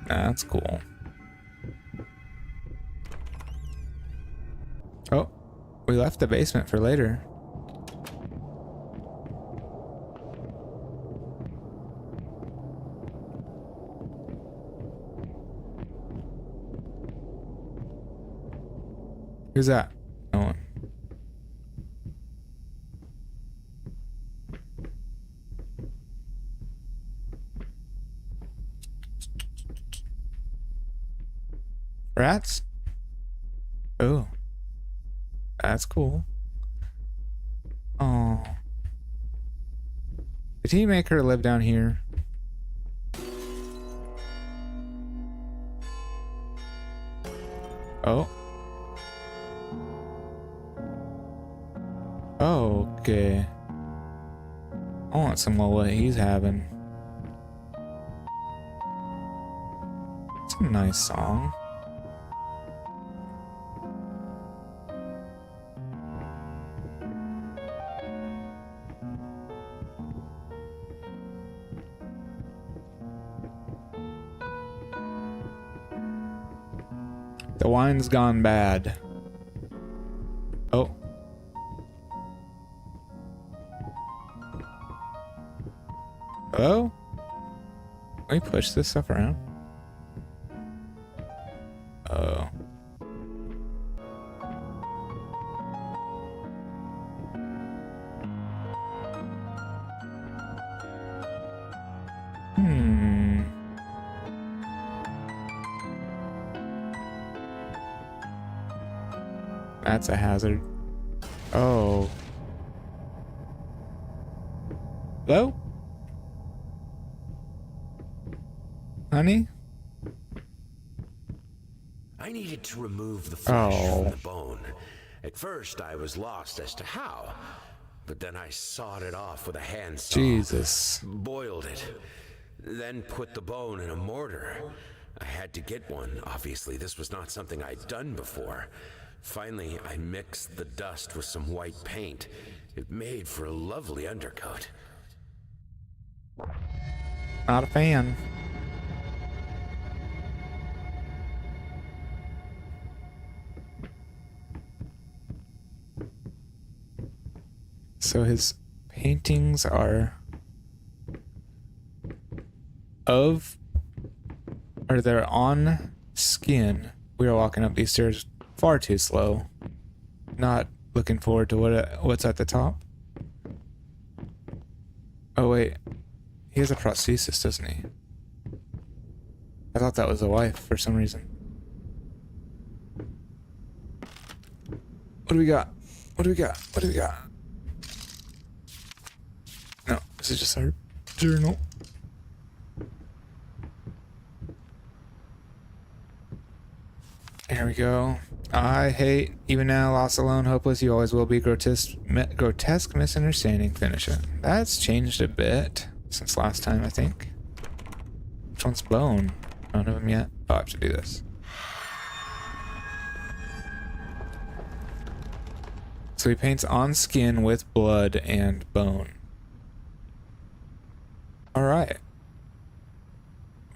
That's cool. Oh, we left the basement for later. Who's that? No one. Rats? Oh. That's cool. Oh. Did he make her live down here? Oh. Oh, okay. I want some of what he's having. nice song. The wine's gone bad. Oh. Hello? Can we push this stuff around? Oh. Hmm. That's a hazard. Oh. Hello? Honey? I needed to remove the flesh Oh. from the bone. At first, I was lost as to how, but then I sawed it off with a handsaw. Jesus. Boiled it, then put the bone in a mortar. I had to get one. Obviously, this was not something I'd done before. Finally, I mixed the dust with some white paint. It made for a lovely undercoat. Not a fan. So his paintings are of, or they're on skin. We are walking up these stairs far too slow. Not looking forward to what's at the top. Oh wait, he has a prosthesis, doesn't he? I thought that was a wife for some reason. What do we got? What do we got? What do we got? No, this is just our journal. There we go. I hate, even now, lost alone, hopeless, you always will be, grotesque misunderstanding, finish it. That's changed a bit since last time, I think. Which one's bone? None of them yet. Oh, I have to do this. So he paints on skin with blood and bone. Alright.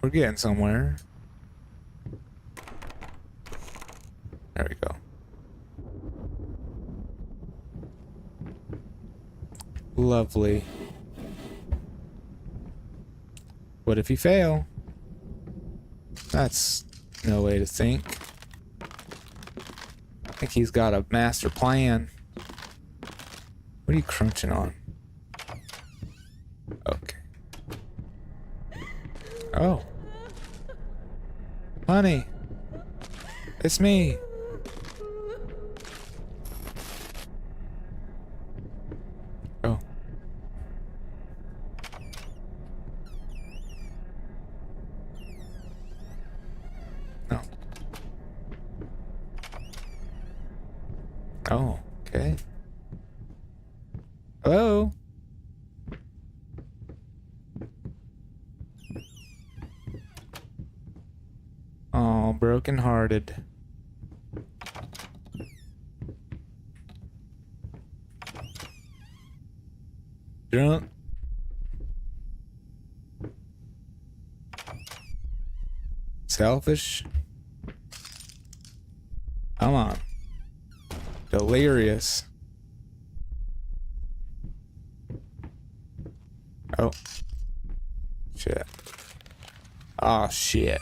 We're getting somewhere. There we go. Lovely. What if you fail? That's no way to think. I think he's got a master plan. What are you crunching on? Okay. Oh. Honey. It's me. Oh. No. Oh, okay. Hello? Oh, broken-hearted. Drunk. Selfish. Come on. Delirious. Oh. Shit. Oh, shit.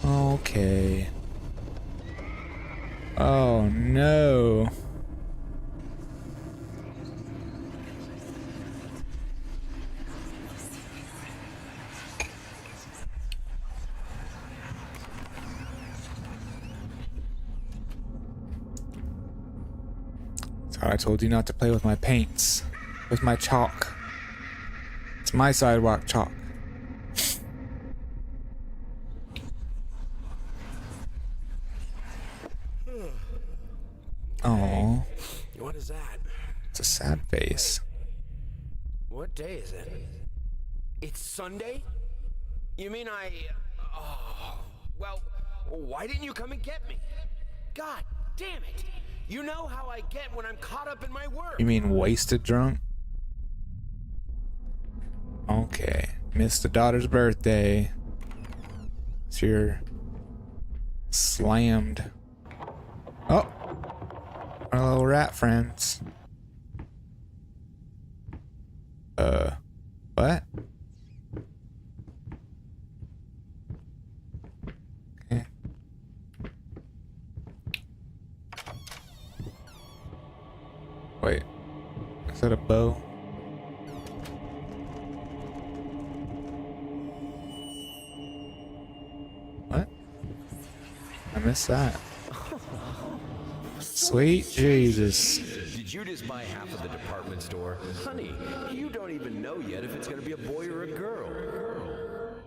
Okay. Oh, no. So I told you not to play with my paints. With my chalk. It's my sidewalk chalk. Oh, What is that? it's a sad face. day is it? It's Sunday? You mean Oh, well, why didn't you come and get me? God damn it! You know how I get when I'm caught up in my work. You mean wasted drunk? Okay. Missed the daughter's birthday. So you're slammed. Oh! Our little rat friends. What? Okay. Wait. Is that a bow? What? I missed that. Sweet Jesus. Did you just buy half of the department store? Honey, you don't even know yet if it's gonna be a boy or a girl.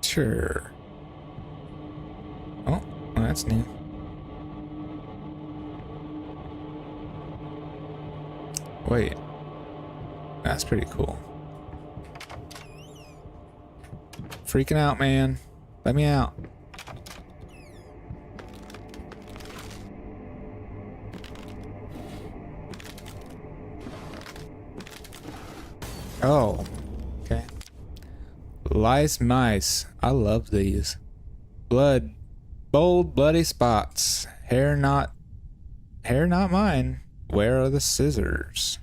Sure. Oh, well, that's new. Wait. That's pretty cool. Freaking out, man. Let me out. Oh, okay. Lice mice. I love these. Blood. Bold, bloody spots. Hair not mine. Where are the scissors?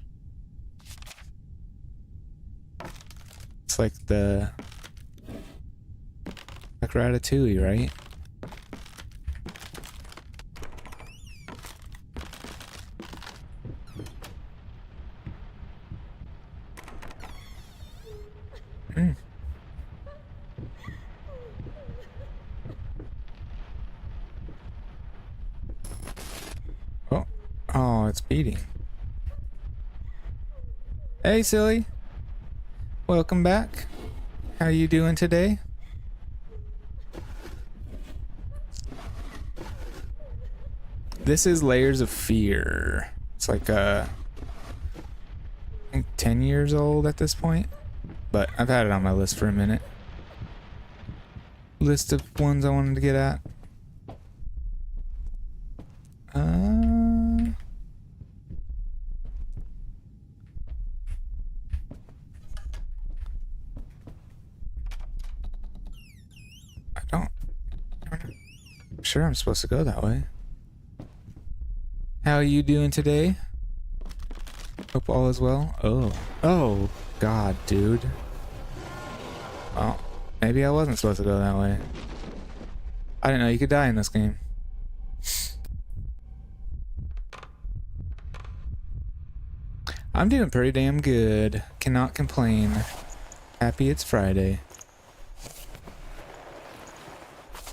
It's like Ratatouille, right? Oh, it's beating. Hey, silly. Welcome back. How you doing today? This is Layers of Fear. It's like I think 10 years old at this point, but I've had it on my list for a minute. List of ones I wanted to get at. Sure, I'm supposed to go that way. How are you doing today? Hope all is well. Oh God, dude. Oh, maybe I wasn't supposed to go that way. I didn't know you could die in this game. I'm doing pretty damn good. Cannot complain. Happy it's Friday.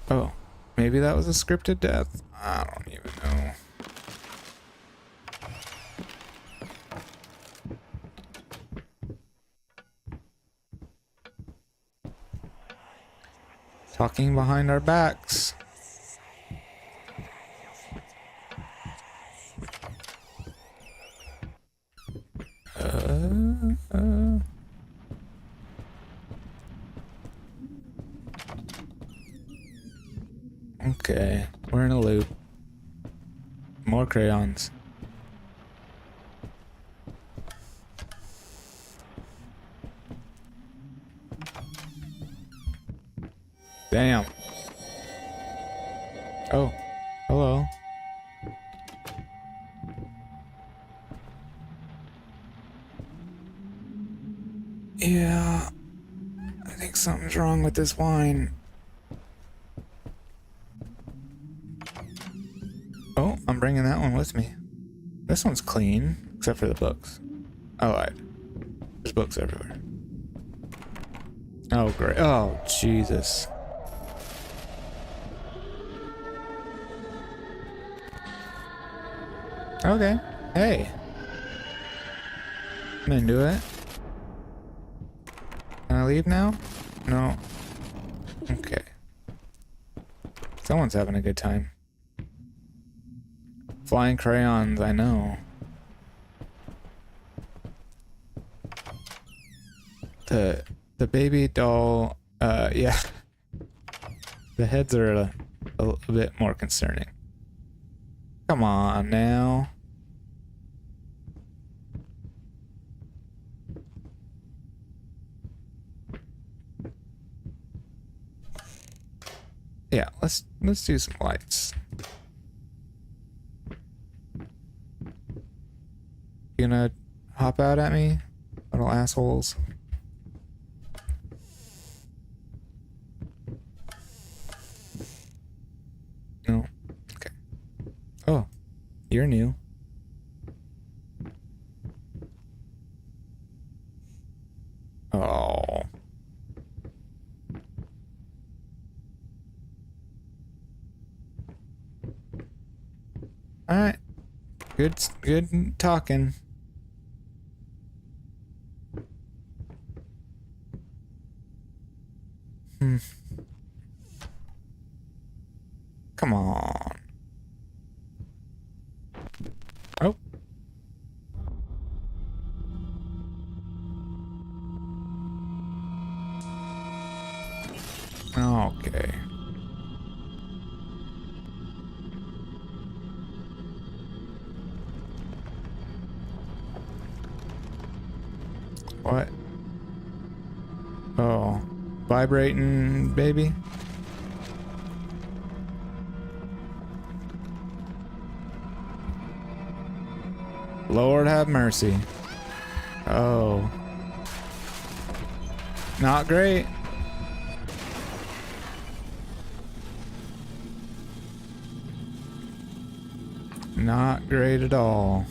Oh. Maybe that was a scripted death? I don't even know. Talking behind our backs. Okay, we're in a loop. More crayons. Damn. Oh, hello. Yeah, I think something's wrong with this wine. Oh, I'm bringing that one with me. This one's clean, except for the books. I lied. There's books everywhere. Oh, great. Oh, Jesus. Okay. Hey. I'm into it. Can I leave now? No. Okay. Someone's having a good time. Flying crayons, I know. The baby doll, yeah. The heads are a bit more concerning. Come on now. Yeah, let's do some lights. You gonna hop out at me, little assholes? No. Okay. Oh, you're new. Oh. Alright. Good talking. Come on. Oh. Okay. What? Oh. Vibrating baby? Lord have mercy. Oh. Not great. Not great at all.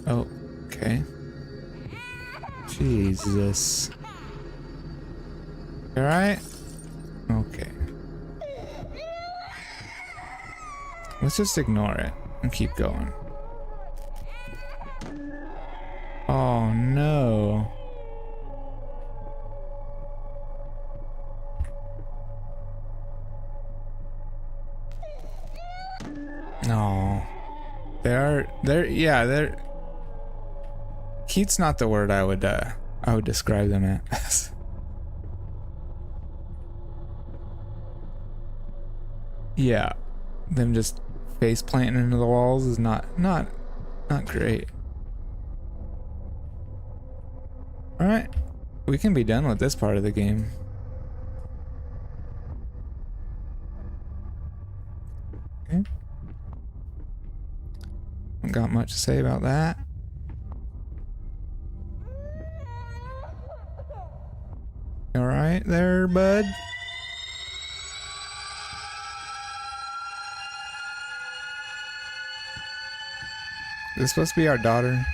Oh, okay. Jesus. All right? Okay. Let's just ignore it and keep going. Oh no. No. They're cute's not the word I would describe them as. Yeah. Them just face planting into the walls is not great. Alright. We can be done with this part of the game. Okay. Don't got much to say about that. Alright there, bud. Is this supposed to be our daughter?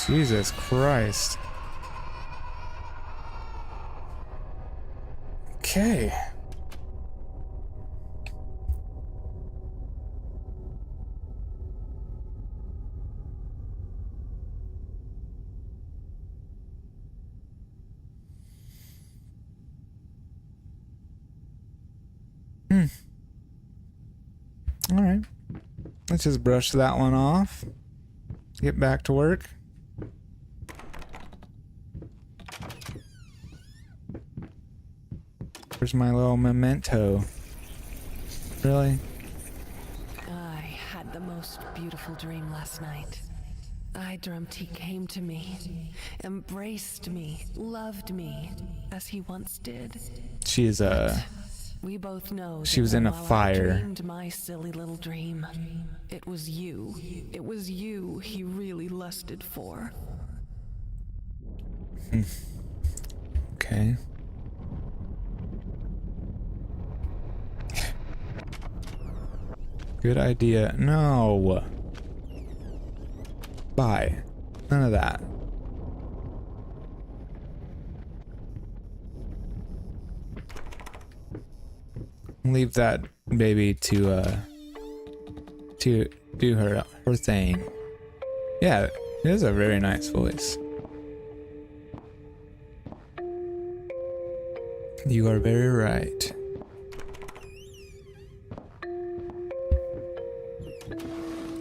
Jesus Christ. Okay. All right. Let's just brush that one off. Get back to work. Where's my little memento? Really? I had the most beautiful dream last night. I dreamt he came to me, embraced me, loved me, as he once did. She's We both know She that was in a while I fire. dreamed my silly little dream, it was you. It was you he really lusted for. okay. Good idea. No. Bye. None of that. Leave that baby to do her thing. Yeah, it is a very nice voice. You are very right.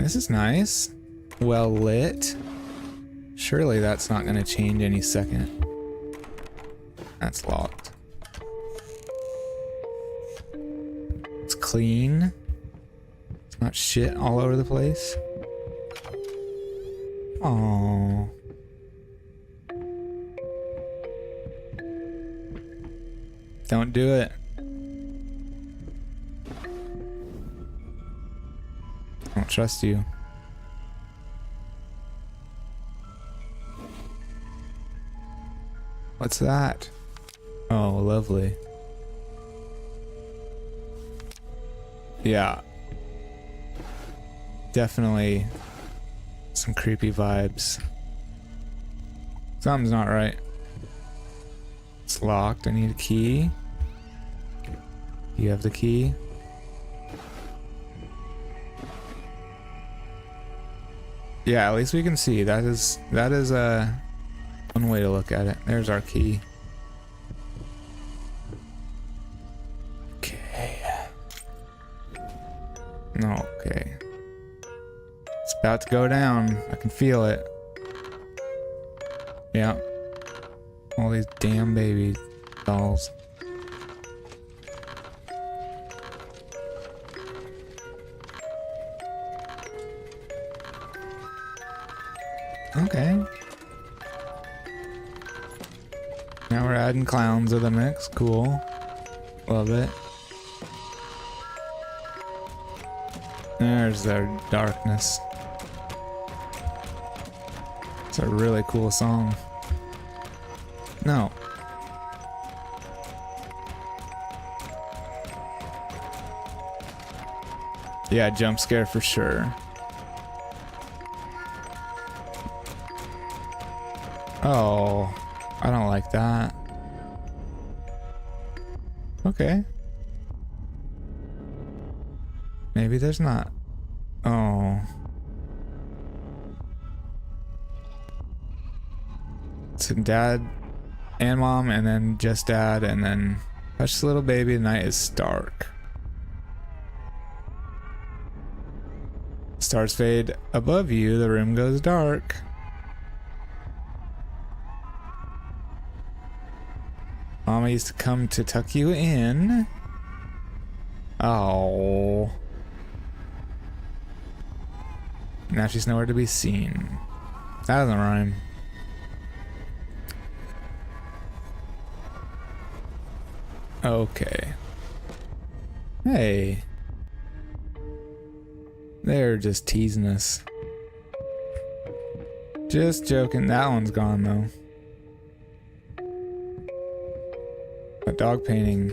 This is nice. Well lit. Surely that's not going to change any second. That's locked. It's clean. It's not shit all over the place. Aww. Don't do it. I don't trust you. What's that? Oh, lovely. Yeah. Definitely some creepy vibes. Something's not right. It's locked. I need a key. You have the key? Yeah, at least we can see. That is one way to look at it. There's our key. Okay. Okay. It's about to go down. I can feel it. Yeah. All these damn baby dolls. Okay. Now we're adding clowns to the mix. Cool. Love it. There's their darkness. It's a really cool song. No. Yeah, jump scare for sure. Oh, I don't like that. Okay. Maybe there's not. Oh. It's dad and mom, and then just dad, and then hush little baby, the night is dark. Stars fade above you, the room goes dark. Mama used to come to tuck you in. Oh. Now she's nowhere to be seen. That doesn't rhyme. Okay. Hey. They're just teasing us. Just joking. That one's gone though. A dog painting.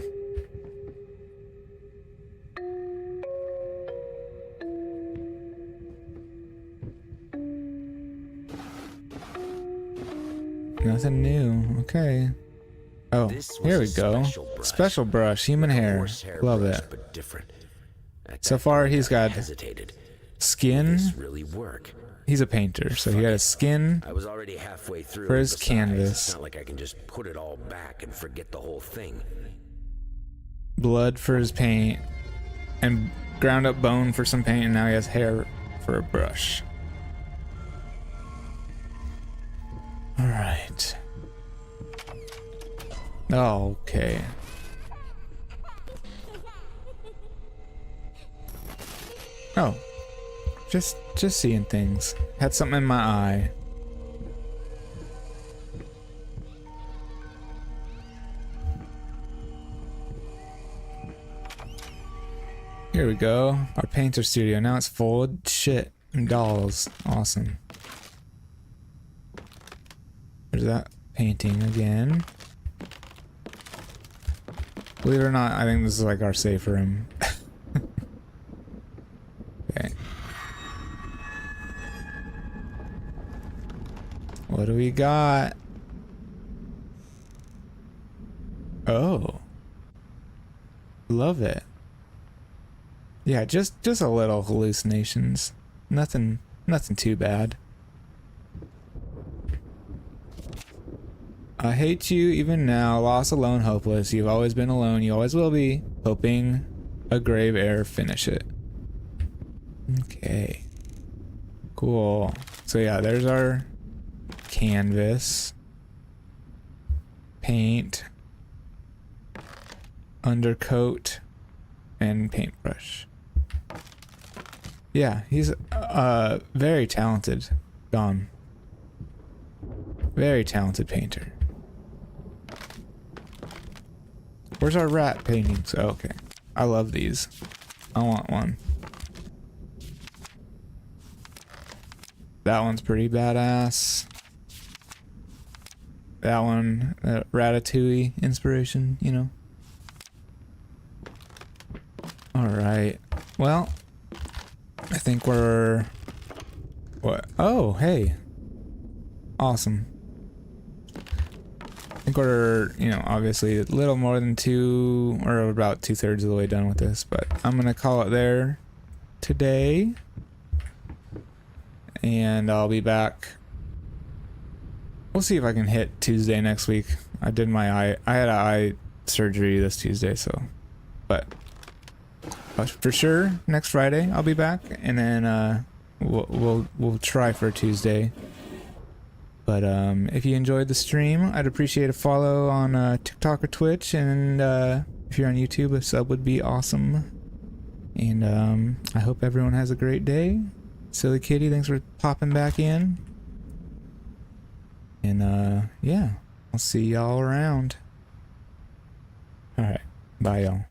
Nothing new. Okay. Oh, here we go. Special brush, human hair. Love it. But different. So far, he's got skin. Really work. He's a painter, so he got a skin I was already halfway through for his besides, canvas. It's not like I can just put it all back and forget the whole thing. Blood for his paint, and ground up bone for some paint, and now he has hair for a brush. Alright. Oh, okay. Oh. Just seeing things. Had something in my eye. Here we go. Our painter studio. Now it's full of shit and dolls. Awesome. There's that painting again. Believe it or not, I think this is like our safe room. Okay. What do we got? Oh. Love it. Yeah, just a little hallucinations. Nothing too bad. I hate you even now, lost, alone, hopeless. You've always been alone, you always will be. Hoping a grave error finish it. Okay. Cool. So yeah, there's our canvas, paint, undercoat, and paintbrush. Yeah, he's very talented, Don. Very talented painter. Where's our rat paintings? Oh, okay. I love these. I want one. That one's pretty badass. That one, Ratatouille inspiration, you know. Alright. Well, I think we're... What? Oh, hey. Awesome. I think we're, you know, obviously a little more than about 2/3 of the way done with this, but I'm gonna call it there today. And I'll be back. We'll see if I can hit Tuesday next week. I had eye surgery this Tuesday, so, but for sure next Friday I'll be back, and then we'll try for Tuesday. But if you enjoyed the stream, I'd appreciate a follow on TikTok or Twitch, and if you're on YouTube, a sub would be awesome. And I hope everyone has a great day. Silly Kitty, thanks for popping back in. And yeah, I'll see y'all around. Alright, bye y'all.